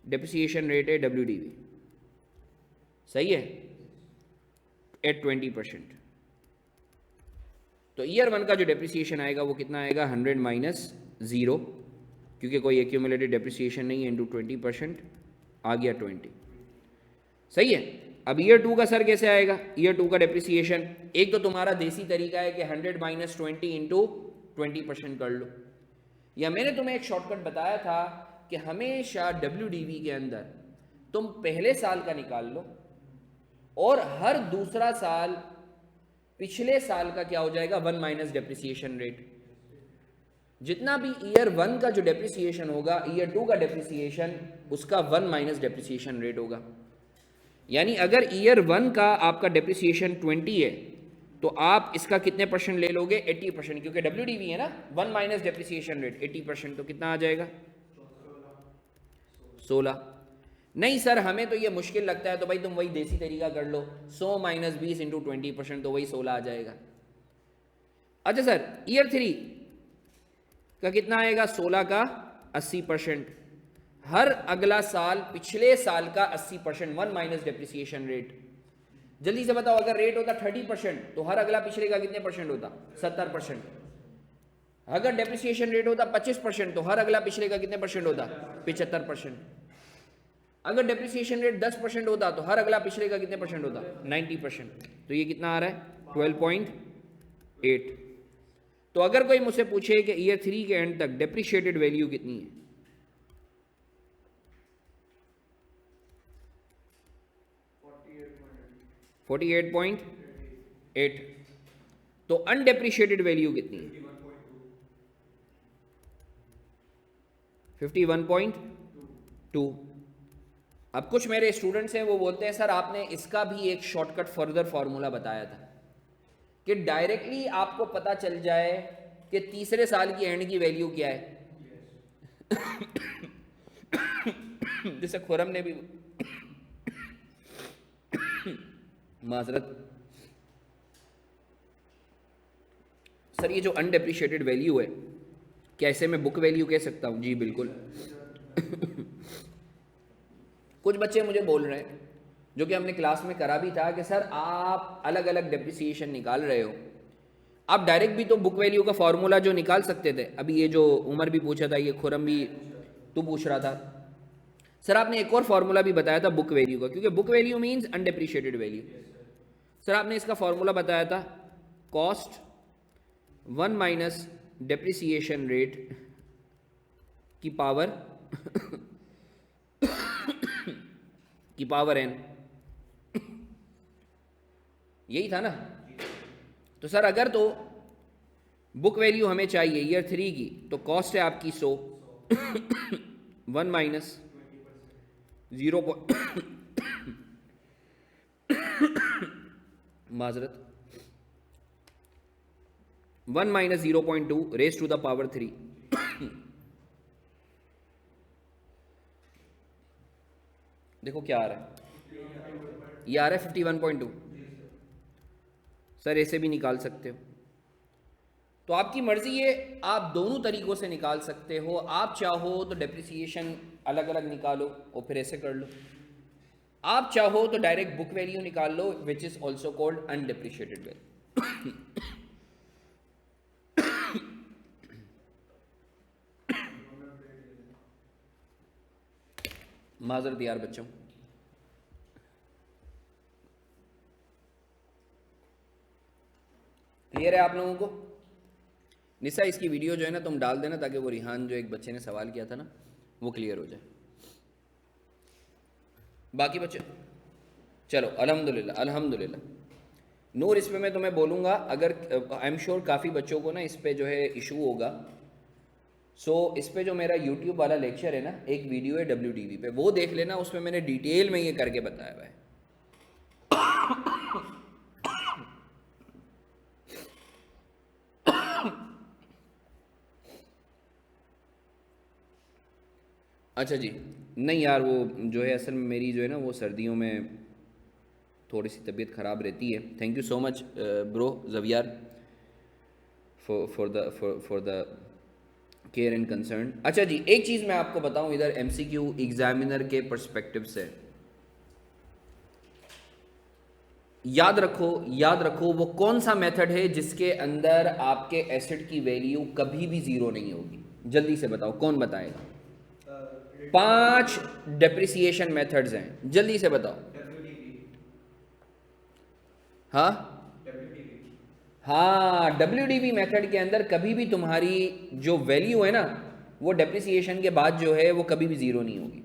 डेप्रिसिएशन रेट है WDV, सही है, एट 20%। तो ईयर 1 का जो डेप्रिसिएशन आएगा वो कितना आएगा, 100 माइनस 0, क्योंकि कोई एक्यूमुलेटेड डेप्रिसिएशन नहीं है, इंटू 20%, आ गया 20, सही है। अब ईयर 2 का सर कैसे आएगा, ईयर 2 का डेप्रिसिएशन, एक तो तुम्हारा देसी तरीका है कि 100 माइनस 20 इंटू 20% कर लो, या मैंने तुम्हें एक शॉर्टकट बताया था कि हमेशा WDV के अंदर तुम पहले साल का निकाल लो और हर दूसरा साल पिछले साल का क्या हो जाएगा, 1 माइनस डेप्रिसिएशन रेट। जितना भी ईयर 1 का जो डेप्रिसिएशन होगा, ईयर 2 का डेप्रिसिएशन उसका 1 माइनस डेप्रिसिएशन रेट होगा। यानी अगर ईयर 1 का आपका डेप्रिसिएशन 20 है, तो आप इसका कितने परसेंट ले लोगे, 80%, क्योंकि WDV है ना, 1 माइनस डेप्रिसिएशन रेट 80%, तो कितना आ जाएगा, 16। नहीं सर हमें तो ये मुश्किल लगता है, तो भाई तुम वही देसी तरीका कर लो, 100 माइनस 20 इंटू 20%, तो वही 16 आ जाएगा। अच्छा सर ईयर 3 का कितना आएगा, 16 का 80%, हर अगला साल पिछले साल का 80%, 1 माइनस डेप्रिसिएशन रेट। जल्दी से बताओ, अगर रेट होता 30% तो हर अगला पिछले का कितने परसेंट होता, 70%। अगर डेप्रिसिएशन रेट होता 25% तो हर अगला पिछले का कितने परसेंट होता, 75%। अगर डेप्रिसिएशन रेट 10% होता तो हर अगला पिछले का कितने परसेंट होता, 90%। तो ये कितना आ रहा है, 12.8। तो अगर कोई मुझसे पूछे कि ईयर 3 के एंड तक डेप्रिशिएटेड वैल्यू कितनी है, $48.8, तो अनडेप्रिशिएटेड वैल्यू कितनी है, 51.2। अब कुछ मेरे स्टूडेंट्स हैं वो बोलते हैं सर आपने इसका भी एक शॉर्टकट फर्दर फॉर्मूला बताया था कि डायरेक्टली आपको पता चल जाए कि तीसरे साल की एंड की वैल्यू क्या है। जैसे खुरम ने भी माजरत, सर ये जो अनडेप्रिशिएटेड वैल्यू है क्या इसे मैं बुक वैल्यू कह सकता हूँ, जी बिल्कुल। कुछ बच्चे मुझे बोल रहे हैं, जो कि हमने क्लास में करा भी था, कि सर आप अलग अलग डेप्रिसिएशन निकाल रहे हो, आप डायरेक्ट भी तो बुक वैल्यू का फॉर्मूला जो निकाल सकते थे। अभी ये जो उमर भी पूछा था, ये खुरम भी तू पूछ रहा था, सर आपने एक और फॉर्मूला भी बताया था बुक वैल्यू का, क्योंकि book value means undepreciated value. Sir आपने इसका फॉर्मूला बताया था, कॉस्ट 1 माइनस डेप्रिसिएशन रेट की पावर n, यही था ना। तो सर अगर तो बुक वैल्यू हमें चाहिए ईयर 3 की, तो कॉस्ट है आपकी 100, 1 माइनस 0 माजरत 1 minus 0.2 raise to the power 3। देखो क्या आ रहा है, ये आ रहा है 51.2। सर ऐसे भी निकाल सकते हो, तो आपकी मर्जी है, आप दोनों तरीकों से निकाल सकते हो। आप चाहो तो डेप्रिसिएशन अलग अलग निकालो और फिर ऐसे कर लो, आप चाहो तो डायरेक्ट बुक वैल्यू निकाल लो, which is also called undepreciated value. माजरत यार बच्चों, क्लियर है आप लोगों को? निशा इसकी वीडियो जो है ना तुम डाल देना, ताकि वो रिहान जो एक बच्चे ने सवाल किया था ना वो क्लियर हो जाए। बाकी बच्चे चलो अल्हम्दुलिल्लाह अल्हम्दुलिल्लाह। नूर इस पे मैं तुम्हें बोलूँगा, अगर आई एम श्योर काफ़ी बच्चों को ना इस पे जो है इशू होगा। सो इस पे जो मेरा यूट्यूब वाला लेक्चर है ना, एक वीडियो है WDV पे, वो देख लेना, उसमें मैंने डिटेल में ये करके बताया हुआ है। अच्छा जी, नहीं यार वो जो है असल में मेरी जो है ना वो सर्दियों में थोड़ी सी तबीयत ख़राब रहती है। Thank you so much bro जवियार for the care and concern. अच्छा जी, एक चीज़ मैं आपको बताऊं इधर MCQ एग्जामिनर के पर्सपेक्टिव से, याद रखो वो कौन सा मेथड है जिसके अंदर आपके एसिड की वैल्यू कभी भी ज़ीरो नहीं होगी। जल्दी से बताओ, कौन बताएगा? 5 डेप्रिसिएशन मेथड्स हैं, जल्दी से बताओ। हाँ हाँ, WDV मेथड के अंदर कभी भी तुम्हारी जो वैल्यू है ना वो डेप्रिसिएशन के बाद जो है वो कभी भी ज़ीरो नहीं होगी।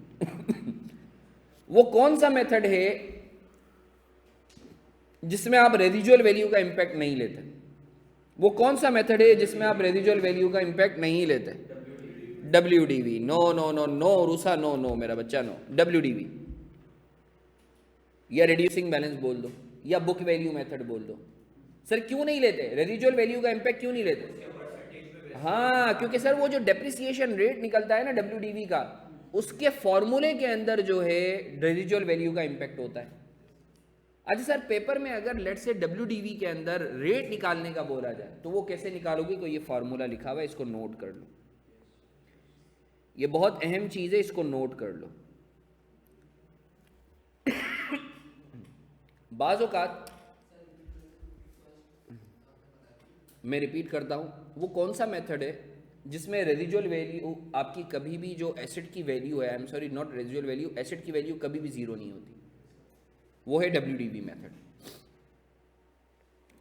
वो कौन सा मेथड है जिसमें आप रेजिजुअल वैल्यू का इंपैक्ट नहीं लेते? वो कौन सा मेथड है जिसमें आप रेजिजुअल वैल्यू का इंपैक्ट नहीं लेते? WDV। No no no no रूसा, नो नो मेरा बच्चा, नो। WDV या रिड्यूसिंग बैलेंस बोल दो या बुक वैल्यू मेथड बोल दो। सर क्यों नहीं लेते रेजिजुअल वैल्यू का इंपैक्ट, क्यों नहीं लेते? हाँ, क्योंकि सर वो जो डेप्रिसिएशन रेट निकलता है ना WDV का, उसके फॉर्मूले के अंदर जो है रेजिजुअल वैल्यू का इंपैक्ट होता है। अच्छा सर, पेपर में अगर लेट से WDV के अंदर रेट निकालने का बोला जाए तो वो कैसे निकालोगे? कोई ये फार्मूला लिखा हुआ है, इसको नोट कर लो, ये बहुत अहम चीज़ है, इसको नोट कर लो। बाज़ औक़ात मैं रिपीट करता हूँ, वो कौन सा मेथड है जिसमें रेजिजुअल वैल्यू आपकी कभी भी जो एसिड की वैल्यू है, I am sorry not residual value, acid की वैल्यू कभी भी ज़ीरो नहीं होती, वो है WDV मेथड।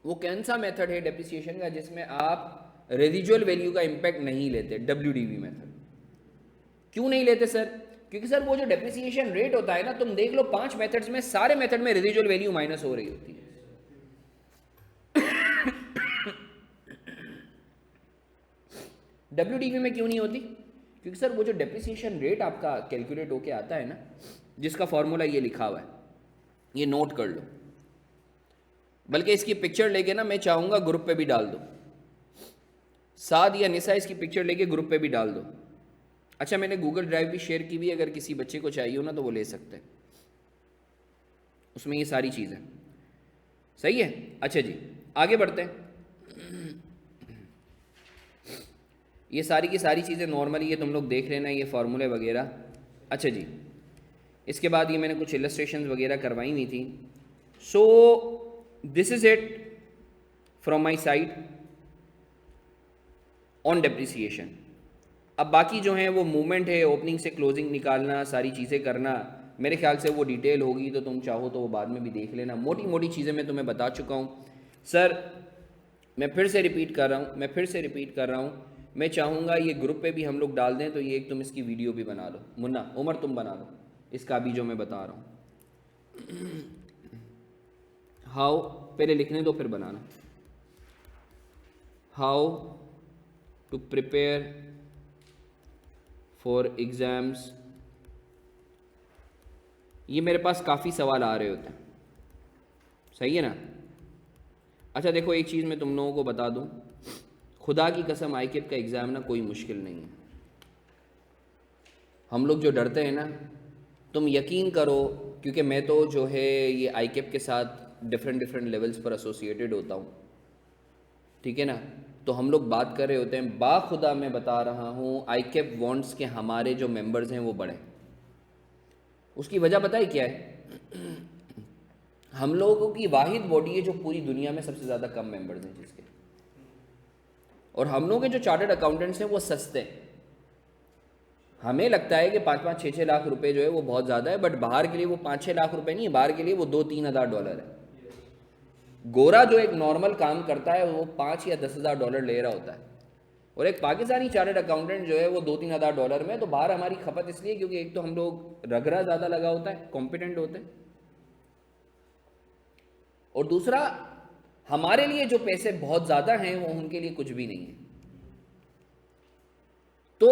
वो कौन सा मेथड है डेप्रिसिएशन का जिसमें आप रेजिजुअल वैल्यू का इंपैक्ट नहीं लेते? WDV method. क्यों नहीं लेते सर? क्योंकि सर वो जो डेप्रिसिएशन रेट होता है ना, तुम देख लो 5 मेथड्स में सारे मेथड में रेजिजुअल वैल्यू माइनस हो रही होती है। WDV में क्यों नहीं होती? क्योंकि सर वो जो डेप्रिसिएशन रेट आपका कैलकुलेट होके आता है ना, जिसका फॉर्मूला ये लिखा हुआ है, ये नोट कर लो। बल्कि इसकी पिक्चर लेके ना मैं चाहूँगा ग्रुप पे भी डाल दो, साद या निशा इसकी पिक्चर लेके ग्रुप पे भी डाल दो। अच्छा, मैंने गूगल ड्राइव भी शेयर की हुई, अगर किसी बच्चे को चाहिए हो ना तो वो ले सकते हैं, उसमें ये सारी चीज़ें सही है। अच्छा जी, आगे बढ़ते हैं। ये सारी की सारी चीज़ें नॉर्मली ये तुम लोग देख लेना, ये फार्मूले वगैरह। अच्छा जी, इसके बाद ये मैंने कुछ इलस्ट्रेशंस वगैरह करवाई हुई थी। So this is it from my side on depreciation. अब बाकी जो है वो मूवमेंट है, ओपनिंग से क्लोजिंग निकालना, सारी चीज़ें करना, मेरे ख्याल से वो डिटेल होगी, तो तुम चाहो तो वो बाद में भी देख लेना। मोटी मोटी चीज़ें मैं तुम्हें बता चुका हूँ सर। मैं फिर से रिपीट कर रहा हूँ, मैं चाहूँगा ये ग्रुप पे भी हम लोग डाल दें, तो ये एक तुम इसकी वीडियो भी बना लो। मुन्ना उमर तुम बना लो इसका भी जो मैं बता रहा हूँ। हाउ, पहले लिखने दो फिर बनाना। How to prepare for exams. ये मेरे पास काफ़ी सवाल आ रहे होते हैं, सही है ना? अच्छा देखो, एक चीज़ मैं तुम लोगों को बता दूं, खुदा की कसम ICAP का एग्ज़ाम ना कोई मुश्किल नहीं है। हम लोग जो डरते हैं ना, तुम यकीन करो, क्योंकि मैं तो जो है ये ICAP के साथ डिफरेंट लेवल्स पर एसोसिएटेड होता हूँ, ठीक है ना? तो हम लोग बात कर रहे होते हैं, बाखुदा मैं बता रहा हूँ, ICAP वांट्स के हमारे जो मेंबर्स हैं वो बढ़ें। उसकी वजह पता है क्या है? हम लोगों की वाहिद बॉडी है जो पूरी दुनिया में सबसे ज़्यादा कम मेंबर्स हैं जिसके, और हम लोग के जो चार्टर्ड अकाउंटेंट्स हैं वो सस्ते हैं। हमें लगता है कि 5-5, 6-6 लाख रुपए जो है वो बहुत ज़्यादा है, बट बाहर के लिए वो 5-6 लाख रुपए नहीं है, बाहर के लिए वो $2-3 हज़ार है। गोरा जो एक नॉर्मल काम करता है वो 5 या 10,000 डॉलर ले रहा होता है, और एक पाकिस्तानी चार्टर्ड अकाउंटेंट जो है वो 2-3 हज़ार डॉलर में। तो बाहर हमारी खपत इसलिए क्योंकि एक तो हम लोग रगड़ा ज़्यादा लगा होता है, कॉम्पिटेंट होते हैं, और दूसरा हमारे लिए जो पैसे बहुत ज़्यादा हैं वो उनके लिए कुछ भी नहीं है। तो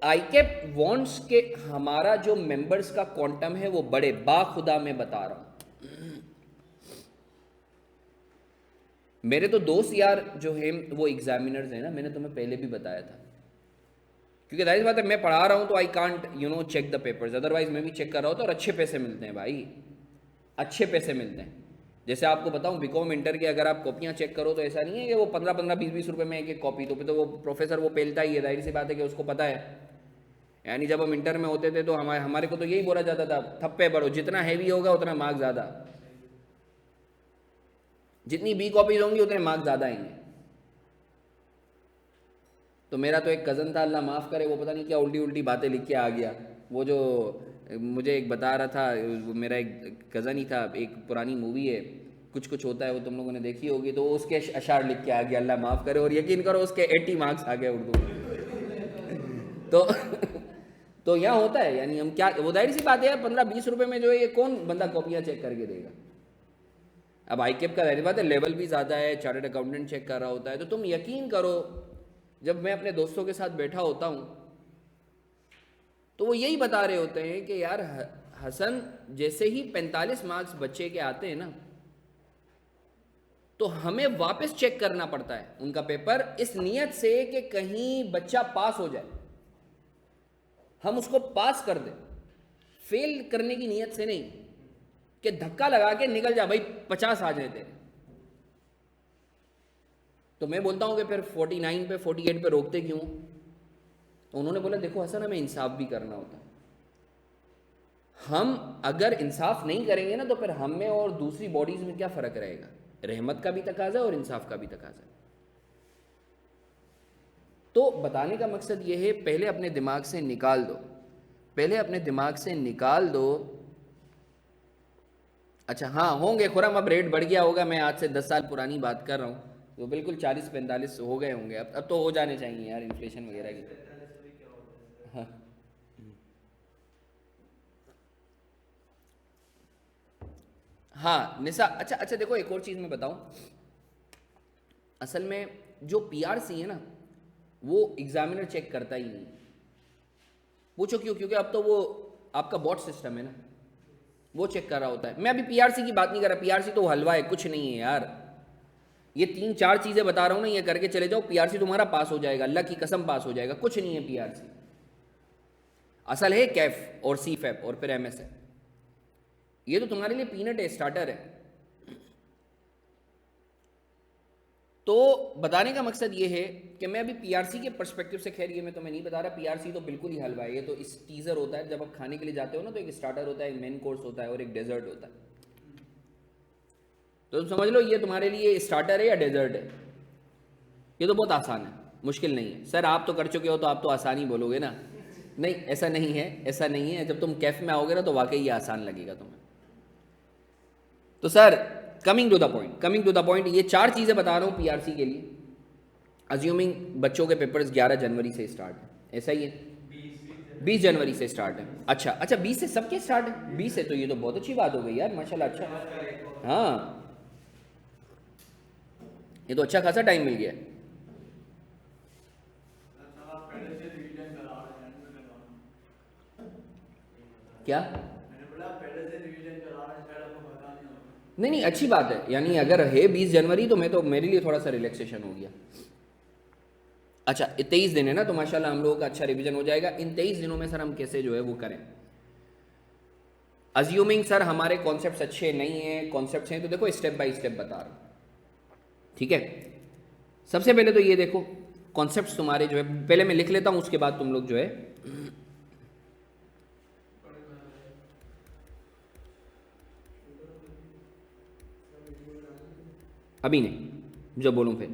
आईकेप वॉन्ट्स के हमारा जो मेंबर्स का क्वांटम है वो बड़े, बाखुदा मैं बता रहा हूं। मेरे तो दोस्त यार जो हैं वो एग्जामिनर्स हैं ना, मैंने तुम्हें पहले भी बताया था, क्योंकि जाहिर बात है मैं पढ़ा रहा हूं तो I can't check the papers, otherwise मैं भी चेक कर रहा होता, और अच्छे पैसे मिलते हैं भाई, अच्छे पैसे मिलते हैं। जैसे आपको बताऊं बीकॉम इंटर के अगर आप कॉपियां चेक करो तो ऐसा नहीं है कि वो 15-15, 20-20 रुपए में एक एक कॉपी, तो वो प्रोफेसर वो पेलता ही है, जाहिर सी बात है कि उसको पता है। यानी जब हम इंटर में होते थे तो हमारे को तो यही बोला जाता था, थप्पे पढ़ो, जितना हैवी होगा उतना मार्क्स ज़्यादा, जितनी बी कॉपीज होंगी उतने मार्क्स ज़्यादा आएंगे। तो मेरा तो एक कज़न था, अल्लाह माफ़ करे, वो पता नहीं क्या उल्टी उल्टी बातें लिख के आ गया। वो जो मुझे एक बता रहा था, वो मेरा एक कज़न ही था, एक पुरानी मूवी है कुछ कुछ होता है, वो तुम लोगों ने देखी होगी, तो वो उसके अशार लिख के आ गया, अल्लाह माफ़ करे, और यकीन करो उसके 80 मार्क्स आ गए उर्दू में। तो तो यहाँ होता है, यानी हम क्या, वो जाहिर सी बात है यार, 15-20 रुपए में जो है ये कौन बंदा कॉपियाँ चेक करके देगा। अब आईकेप का जाहिर बात है लेवल भी ज़्यादा है, चार्टर्ड अकाउंटेंट चेक कर रहा होता है। तो तुम यकीन करो, जब मैं अपने दोस्तों के साथ बैठा होता हूँ तो वो यही बता रहे होते हैं कि यार हसन, जैसे ही 45 मार्क्स बच्चे के आते हैं ना, तो हमें वापस चेक करना पड़ता है उनका पेपर, इस नियत से कि कहीं बच्चा पास हो जाए, हम उसको पास कर दें, फेल करने की नियत से नहीं कि धक्का लगा के निकल जा भाई 50 आ जाए तेरे। तो मैं बोलता हूं कि फिर 49 पे 48 पे रोकते क्यों? तो उन्होंने बोला देखो हसन, हमें इंसाफ भी करना होता है, हम अगर इंसाफ नहीं करेंगे ना तो फिर हम में और दूसरी बॉडीज में क्या फ़र्क रहेगा? रहमत का भी तकाजा और इंसाफ का भी तकाजा। तो बताने का मकसद ये है, पहले अपने दिमाग से निकाल दो, पहले अपने दिमाग से निकाल दो। अच्छा हाँ होंगे खुरम, अब रेट बढ़ गया होगा, मैं आज से 10 साल पुरानी बात कर रहा हूँ, तो बिल्कुल 40-45 हो गए होंगे, अब तो हो जाने चाहिए यार, इन्फ्लेशन वगैरह की। 45 में क्या होता है? हाँ हाँ निशा, अच्छा अच्छा, देखो एक और चीज़ मैं बताऊँ, असल में जो पीआरसी है ना वो एग्जामिनर चेक करता ही नहीं। पूछो क्यों? क्योंकि अब तो वो आपका बॉट सिस्टम है ना, वो चेक कर रहा होता है। मैं अभी पीआरसी की बात नहीं कर रहा, पीआरसी तो हलवा है, कुछ नहीं है यार। ये 3-4 चीज़ें बता रहा हूँ ना, ये करके चले जाओ, पीआरसी तुम्हारा पास हो जाएगा, अल्लाह की कसम पास हो जाएगा। कुछ नहीं है पीआरसी, असल है कैफ और सीफैप और फिर एमएसए। ये तो तुम्हारे लिए पीनट है, स्टार्टर है। तो बताने का मकसद ये है कि मैं अभी पीआरसी के पर्सपेक्टिव से, खैर ये मैं तुम्हें नहीं बता रहा, पीआरसी तो बिल्कुल ही हलवा है। ये तो इस टीज़र होता है, जब आप खाने के लिए जाते हो ना तो एक स्टार्टर होता है, एक मेन कोर्स होता है और एक डेजर्ट होता है। तो तुम समझ लो ये तुम्हारे लिए स्टार्टर है या डेजर्ट है। ये तो बहुत आसान है, मुश्किल नहीं है। सर आप तो कर चुके हो तो आप तो आसानी बोलोगे ना, नहीं ऐसा नहीं है, ऐसा नहीं है। जब तुम कैफ में आओगे ना तो वाकई ये आसान लगेगा तुम्हें। तो sir coming to the point, ये 4 चीज़ें बता रहा हूँ पीआरसी के लिए। अज्यूमिंग बच्चों के पेपर्स 11 जनवरी से स्टार्ट है, ऐसा ही है? 20 जनवरी से स्टार्ट है। अच्छा अच्छा, 20 से सबके स्टार्ट है? 20 से तो ये तो बहुत अच्छी बात हो गई यार, माशाल्लाह। अच्छा हाँ, ये तो अच्छा खासा टाइम मिल गया। क्या? नहीं नहीं, अच्छी बात है, यानी अगर है 20 जनवरी तो मैं तो, मेरे लिए थोड़ा सा रिलैक्सेशन हो गया। अच्छा 23 दिन है ना, तो माशाल्लाह हम लोगों का अच्छा रिवीजन हो जाएगा। इन 23 दिनों में सर हम कैसे जो है वो करें? अज्यूमिंग सर हमारे कॉन्सेप्ट्स अच्छे नहीं हैं, कॉन्सेप्ट्स हैं तो देखो स्टेप बाय स्टेप बता रहा हूँ, ठीक है? सबसे पहले तो ये देखो कॉन्सेप्ट्स तुम्हारे जो है, पहले मैं लिख लेता हूँ, उसके बाद तुम लोग जो है अभी नहीं, जब बोलूँ फिर।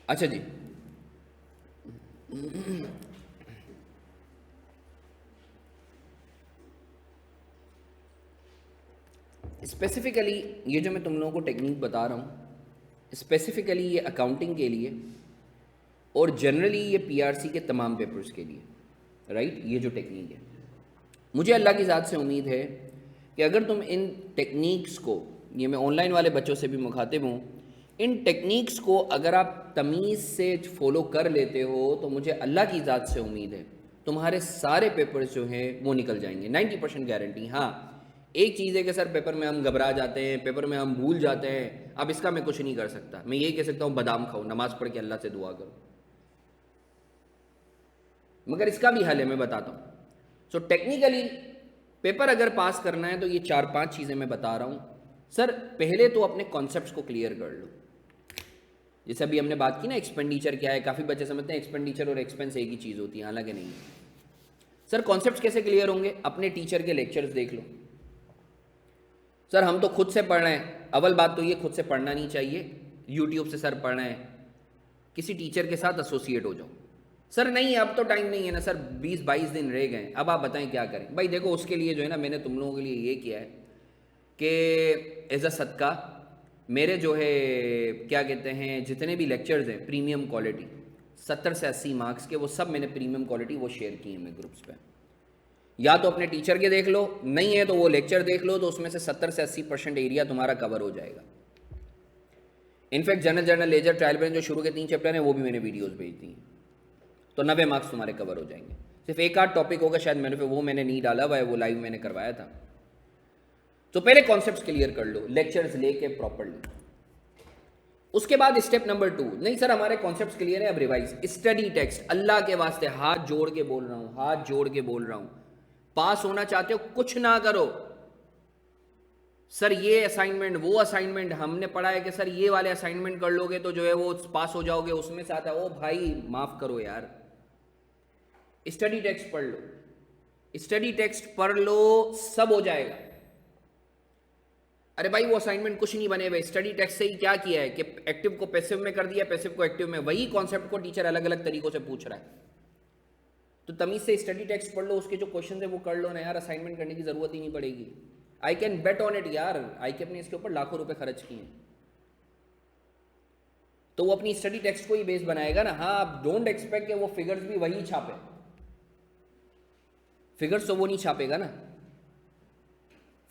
अच्छा जी, स्पेसिफिकली ये जो मैं तुम लोगों को टेक्निक बता रहा हूँ, स्पेसिफिकली ये अकाउंटिंग के लिए और जनरली ये पीआरसी के तमाम पेपर्स के लिए, राइट। ये जो टेक्निक है, मुझे अल्लाह की ज़ात से उम्मीद है कि अगर तुम इन टेक्निक्स को, ये मैं ऑनलाइन वाले बच्चों से भी मुखातिब हूँ, इन टेक्निक्स को अगर आप तमीज़ से फॉलो कर लेते हो तो मुझे अल्लाह की ज़ात से उम्मीद है तुम्हारे सारे पेपर्स जो हैं वो निकल जाएंगे, 90% गारंटी। हाँ, एक चीज़ है कि सर पेपर में हम घबरा जाते हैं, पेपर में हम भूल जाते हैं, अब इसका मैं कुछ नहीं कर सकता। मैं यही कह सकता हूँ बादाम खाओ, नमाज पढ़ के अल्लाह से दुआ करो, मगर इसका भी हल है, मैं बताता हूँ। सो टेक्निकली पेपर अगर पास करना है तो ये 4-5 चीज़ें मैं बता रहा हूँ। सर पहले तो अपने कॉन्सेप्ट्स को क्लियर कर लो। जैसे अभी हमने बात की ना एक्सपेंडिचर क्या है, काफ़ी बच्चे समझते हैं एक्सपेंडिचर और एक्सपेंस एक ही चीज़ होती है, हालांकि नहीं है। सर कॉन्सेप्ट्स कैसे क्लियर होंगे? अपने टीचर के लेक्चर्स देख लो। सर हम तो खुद से पढ़ रहे हैं, अव्वल बात तो ये खुद से पढ़ना नहीं चाहिए, यूट्यूब से सर पढ़ रहे हैं, किसी टीचर के साथ एसोसिएट हो जाओ। सर नहीं अब तो टाइम नहीं है ना सर, 20-22 दिन रह गए, अब आप बताएं क्या करें। भाई देखो उसके लिए जो है ना, मैंने तुम लोगों के लिए ये किया है कि एज अ सदका मेरे जो है क्या कहते हैं, जितने भी लेक्चर्स हैं प्रीमियम क्वालिटी 70 से 80 मार्क्स के, वो सब मैंने प्रीमियम क्वालिटी वो शेयर किए हैं मैं ग्रुप्स पे। या तो अपने टीचर के देख लो, नहीं है तो वो लेक्चर देख लो, तो उसमें से 70 से 80% एरिया तुम्हारा कवर हो जाएगा। In fact general ledger trial balance जो शुरू के 3 चैप्टर हैं वो भी मैंने वीडियोस भेज दी हैं, तो 90 मार्क्स तुम्हारे कवर हो जाएंगे। सिर्फ एक आध टॉपिक होगा शायद मैंने वो मैंने नहीं डाला हुआ है, वो लाइव मैंने करवाया था। तो पहले कॉन्सेप्ट्स क्लियर कर लो, लेक्चर्स लेके प्रॉपर्ली। उसके बाद स्टेप नंबर 2, नहीं सर हमारे कॉन्सेप्ट्स क्लियर है, अब रिवाइज। स्टडी टेक्स्ट, अल्लाह के वास्ते हाथ जोड़ के बोल रहा हूं, हाथ जोड़ के बोल रहा हूं, पास होना चाहते हो कुछ ना करो। सर ये असाइनमेंट वो असाइनमेंट, हमने पढ़ा है कि सर ये वाले असाइनमेंट कर लोगे तो जो है वो पास हो जाओगे, उसमें से आता है। ओ भाई माफ करो यार, स्टडी टेक्स्ट पढ़ लो, स्टडी टेक्स्ट पढ़ लो, सब हो जाएगा। अरे भाई वो असाइनमेंट कुछ नहीं बने हुए, स्टडी टेक्स्ट से ही क्या किया है कि एक्टिव को पैसिव में कर दिया, पैसिव को एक्टिव में, वही कॉन्सेप्ट को टीचर अलग अलग तरीकों से पूछ रहा है। तो तमीज से स्टडी टेक्स्ट पढ़ लो, उसके जो क्वेश्चन है वो कर लो ना यार, असाइनमेंट करने की जरूरत ही नहीं पड़ेगी। I can bet on it यार, आई कैन ने इसके ऊपर लाखों रुपए खर्च किए हैं, तो वो अपनी स्टडी टेक्स्ट को ही बेस बनाएगा ना। हाँ आप डोंट एक्सपेक्ट कि वो फिगर्स भी वही छापे, फिगर्स तो वो नहीं छापेगा ना,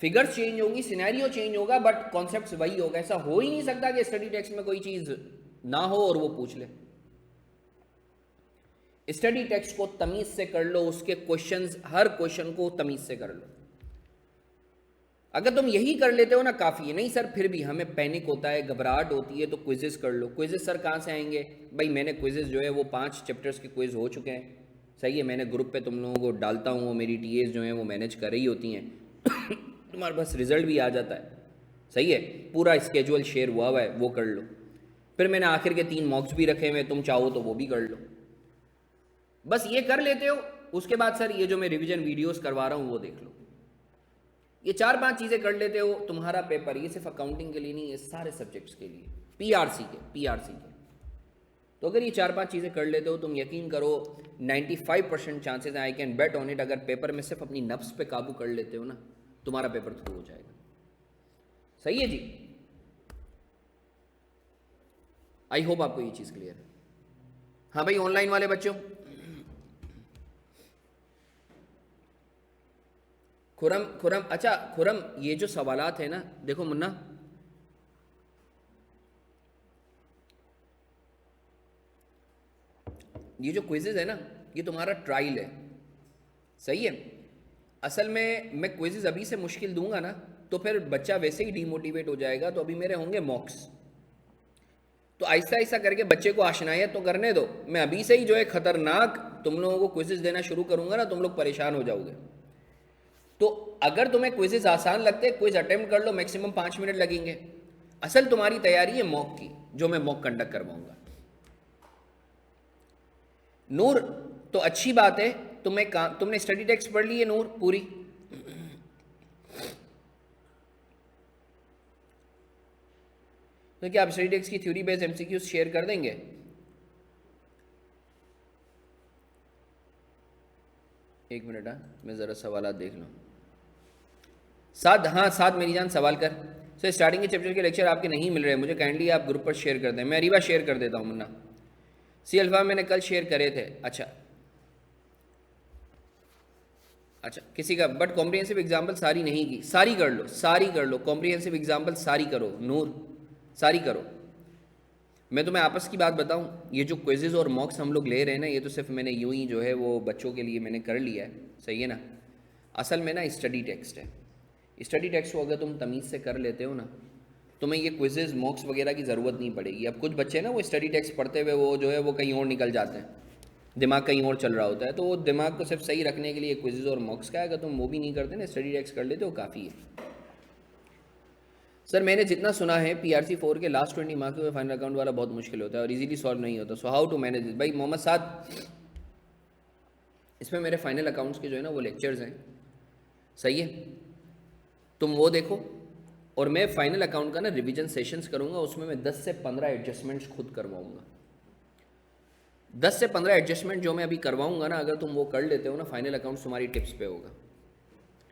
फिगर्स चेंज होंगी, सिनेरियो चेंज होगा, बट कॉन्सेप्ट्स वही होगा। ऐसा हो ही नहीं सकता कि स्टडी टेक्स्ट में कोई चीज ना हो और वो पूछ ले। स्टडी टेक्स्ट को तमीज से कर लो, उसके क्वेश्चंस, हर क्वेश्चन को तमीज से कर लो। अगर तुम यही कर लेते हो ना काफ़ी है। नहीं सर फिर भी हमें पैनिक होता है, घबराहट होती है, तो क्विजेस कर लो। क्विजेस सर कहाँ से आएंगे? भाई मैंने क्विजेस जो है वो 5 चैप्टर्स के क्विज हो चुके हैं, सही है, मैंने ग्रुप पे तुम लोगों को डालता हूँ, वो मेरी टीएस जो हैं वो मैनेज कर रही होती हैं तुम्हारे पास रिजल्ट भी आ जाता है, सही है, पूरा स्केजुअल शेयर हुआ है, वो कर लो। फिर मैंने आखिर के 3 मॉक्स भी रखे हुए, तुम चाहो तो वो भी कर लो। बस ये कर लेते हो, उसके बाद सर ये जो मैं रिवीजन वीडियोस करवा रहा हूँ वो देख लो। ये 4-5 चीज़ें कर लेते हो, तुम्हारा पेपर, ये सिर्फ अकाउंटिंग के लिए नहीं, ये सारे सब्जेक्ट्स के लिए, पीआरसी के। तो अगर ये 4-5 चीज़ें कर लेते हो, तुम यकीन करो 95% चांसेस है, I can bet on it, अगर पेपर में सिर्फ अपनी नफ्स पे काबू कर लेते हो ना, तुम्हारा पेपर थ्रू हो जाएगा। सही है जी, आई होप आपको ये चीज़ क्लियर है। हाँ भाई ऑनलाइन वाले बच्चों, खुरम, अच्छा खुरम, ये जो सवालात है ना, देखो मुन्ना, ये जो क्विजेज है ना, ये तुम्हारा ट्रायल है, सही है। असल में मैं क्विजेज अभी से मुश्किल दूंगा ना, तो फिर बच्चा वैसे ही डीमोटिवेट हो जाएगा। तो अभी मेरे होंगे मॉक्स, तो आहिस्ता आहिस्ता करके बच्चे को आशनायत तो करने दो। मैं अभी से ही जो है खतरनाक तुम लोगों को क्विजेज देना शुरू करूंगा ना, तुम लोग परेशान हो जाओगे। तो अगर तुम्हें क्विजेज आसान लगते हैं, क्विज अटेम्प्ट कर लो, मैक्सिमम 5 मिनट लगेंगे। असल तुम्हारी तैयारी है मॉक की, जो मैं मॉक कंडक्ट करवाऊंगा। नूर तो अच्छी बात है, तुमने स्टडी टेक्स्ट पढ़ ली है नूर पूरी? तो क्या आप स्टडी टेक्स्ट की थ्योरी बेस्ड एमसीक्यूज शेयर कर देंगे? एक मिनट, मैं ज़रा सवाल देख लूँ। साथ मेरी जान सवाल कर। सर स्टार्टिंग के चैप्टर के लेक्चर आपके नहीं मिल रहे, मुझे काइंडली आप ग्रुप पर शेयर कर दें। मैं अरीबा शेयर कर देता हूँ मुन्ना। सी अल्फा मैंने कल शेयर करे थे। अच्छा किसी का, बट कॉम्प्रिहेंसिव एग्जाम्पल सारी नहीं की। सारी कर लो कॉम्प्रिहेंसिव एग्जाम्पल सारी करो नूर, सारी करो। मैं तुम्हें आपस की बात बताऊं, ये जो क्विजेज और मॉक्स हम लोग ले रहे हैं ना, ये तो सिर्फ मैंने यूं ही जो है वो बच्चों के लिए मैंने कर लिया है, सही है ना। असल में ना स्टडी टेक्स्ट है। स्टडी टेक्स्ट को अगर तुम तमीज़ से कर लेते हो ना, तुम्हें ये क्विजेज मॉक्स वगैरह की ज़रूरत नहीं पड़ेगी। अब कुछ बच्चे ना वो स्टडी टेक्स्ट पढ़ते हुए वो जो है वो कहीं और निकल जाते हैं, दिमाग कहीं और चल रहा होता है। तो वो दिमाग को सिर्फ सही रखने के लिए क्विजेज और मॉक्स का है। अगर तुम वो भी नहीं करते ना, स्टडी टेक्स्ट कर लेते हो, काफ़ी है। सर मैंने जितना सुना है PRC 4 के लास्ट 20 मार्क्स में फाइनल अकाउंट वाला बहुत मुश्किल होता है और इजीली सॉल्व नहीं होता। So how to manage this? भाई मोहम्मद साद, इसमें मेरे फाइनल अकाउंट्स के जो है ना वो लेक्चर्स हैं, सही है, तुम वो देखो। और मैं फाइनल अकाउंट का ना रिवीजन सेशंस करूँगा, उसमें मैं 10 से 15 एडजस्टमेंट्स खुद करवाऊँगा। 10 से 15 एडजस्टमेंट जो मैं अभी करवाऊँगा ना, अगर तुम वो कर लेते हो ना, फाइनल अकाउंट तुम्हारी टिप्स पे होगा,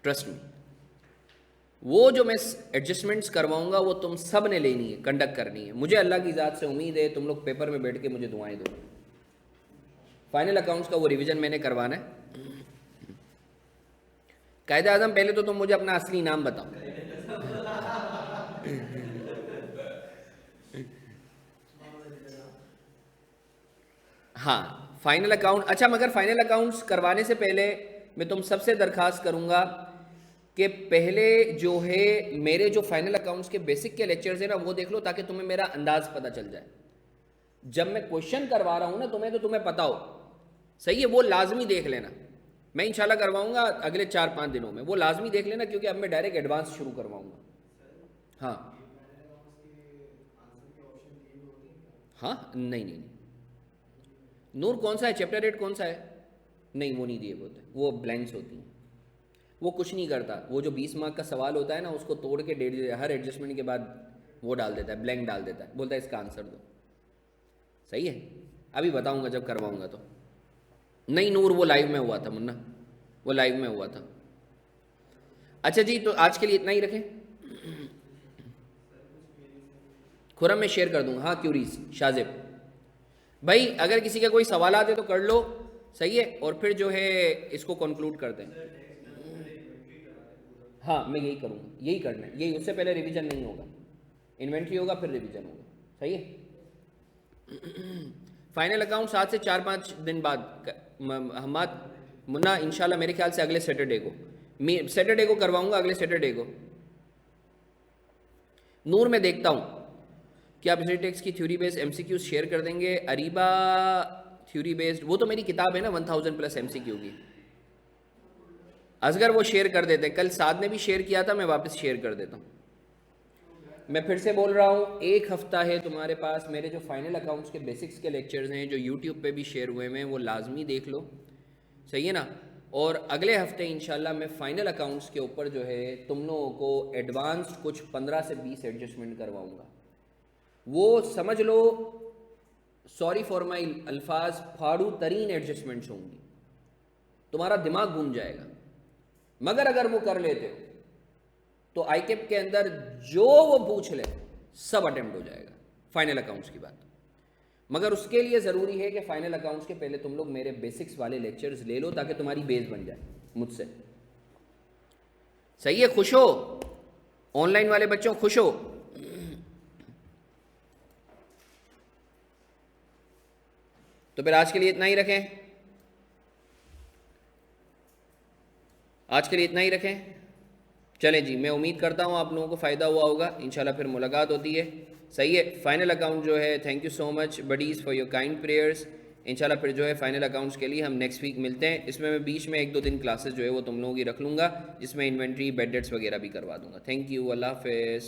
ट्रस्ट मी। वो जो मैं एडजस्टमेंट्स करवाऊंगा वो तुम सब ने लेनी है, कंडक्ट करनी है। मुझे अल्लाह की ज़ात से उम्मीद है तुम लोग पेपर में बैठ के मुझे दुआएं दो। फाइनल अकाउंट्स का वो रिवीजन मैंने करवाना है। कायदे आज़म पहले तो तुम मुझे अपना असली नाम बताओ। हाँ फाइनल अकाउंट, अच्छा मगर फाइनल अकाउंट्स करवाने से पहले मैं तुम सबसे दरख्वास्त करूंगा कि पहले जो है मेरे जो फाइनल अकाउंट्स के बेसिक के लेक्चर्स हैं ना वो देख लो, ताकि तुम्हें मेरा अंदाज पता चल जाए। जब मैं क्वेश्चन करवा रहा हूँ ना तुम्हें, तो तुम्हें पता हो, सही है, वो लाजमी देख लेना। मैं इंशाल्लाह करवाऊंगा अगले 4-5 दिनों में, वो लाजमी देख लेना, क्योंकि अब मैं डायरेक्ट एडवांस शुरू करवाऊंगा। हाँ नहीं नूर कौन सा है चैप्टर रेट, कौन सा है? नहीं वो नहीं दिए होते, वो ब्लैंक्स होती हैं, वो कुछ नहीं करता। वो जो 20 मार्क का सवाल होता है ना, उसको तोड़ के हर एडजस्टमेंट के बाद वो डाल देता है, ब्लैंक डाल देता है, बोलता है इसका आंसर दो, सही है। अभी बताऊंगा जब करवाऊंगा तो। नहीं नूर वो लाइव में हुआ था मुन्ना, वो लाइव में हुआ था। अच्छा जी, तो आज के लिए इतना ही रखें। खुरम में शेयर कर दूंगा, हाँ क्यूरीज शाजिब भाई, अगर किसी का कोई सवाल आते तो कर लो, सही है, और फिर जो है इसको कंक्लूड करते हैं। हाँ मैं यही करूँगा, यही करना है, यही, उससे पहले रिवीजन नहीं होगा, इन्वेंट्री होगा फिर रिवीजन होगा, सही है। फाइनल अकाउंट्स आज से 4-5 दिन बाद हम मुन्ना इंशाल्लाह मेरे ख्याल से अगले सैटरडे को करवाऊंगा, अगले सैटरडे को। नूर में देखता हूँ कि आप स्टडी टेक्स्ट की थ्योरी बेस्ड MCQ शेयर कर देंगे। अरीबा थ्योरी बेस्ड, वो तो मेरी किताब है ना 1000+ MCQ की। असगर वो शेयर कर देते हैं, कल साद ने भी शेयर किया था, मैं वापस शेयर कर देता हूँ। मैं फिर से बोल रहा हूँ, एक हफ्ता है तुम्हारे पास, मेरे जो फाइनल अकाउंट्स के बेसिक्स के लेक्चर्स हैं जो यूट्यूब पे भी शेयर हुए हैं वो लाजमी देख लो, सही है ना। और अगले हफ्ते इंशाल्लाह मैं फाइनल अकाउंट्स के ऊपर जो है तुम लोगों को एडवांस्ड कुछ 15 से 20 एडजस्टमेंट करवाऊँगा। वो समझ लो, सॉरी फॉर माई अल्फाज, फाड़ू तरीन एडजस्टमेंट्स होंगी, तुम्हारा दिमाग घूम जाएगा। मगर अगर वो कर लेते हो तो आईकेप के अंदर जो वो पूछ ले सब अटेम्प्ट हो जाएगा, फाइनल अकाउंट्स की बात। मगर उसके लिए ज़रूरी है कि फाइनल अकाउंट्स के पहले तुम लोग मेरे बेसिक्स वाले लेक्चर्स ले लो, ताकि तुम्हारी बेस बन जाए मुझसे, सही है। खुश हो ऑनलाइन वाले बच्चों, खुश हो। तो फिर आज के लिए इतना ही रखें, आज के लिए इतना ही रखें। चलें जी, मैं उम्मीद करता हूँ आप लोगों को फ़ायदा हुआ होगा। इंशाल्लाह फिर मुलाकात होती है, सही है। फाइनल अकाउंट जो है, thank you so much buddies for your kind prayers. इंशाल्लाह फिर जो है फाइनल अकाउंट्स के लिए हम नेक्स्ट वीक मिलते हैं। इसमें मैं बीच में 1-2 दिन क्लासेस जो है वो तुम लोगों की रख लूँगा, जिसमें इन्वेंट्री बेड डेट्स वगैरह भी करवा दूँगा। थैंक यू, अल्लाह हाफ़िज़।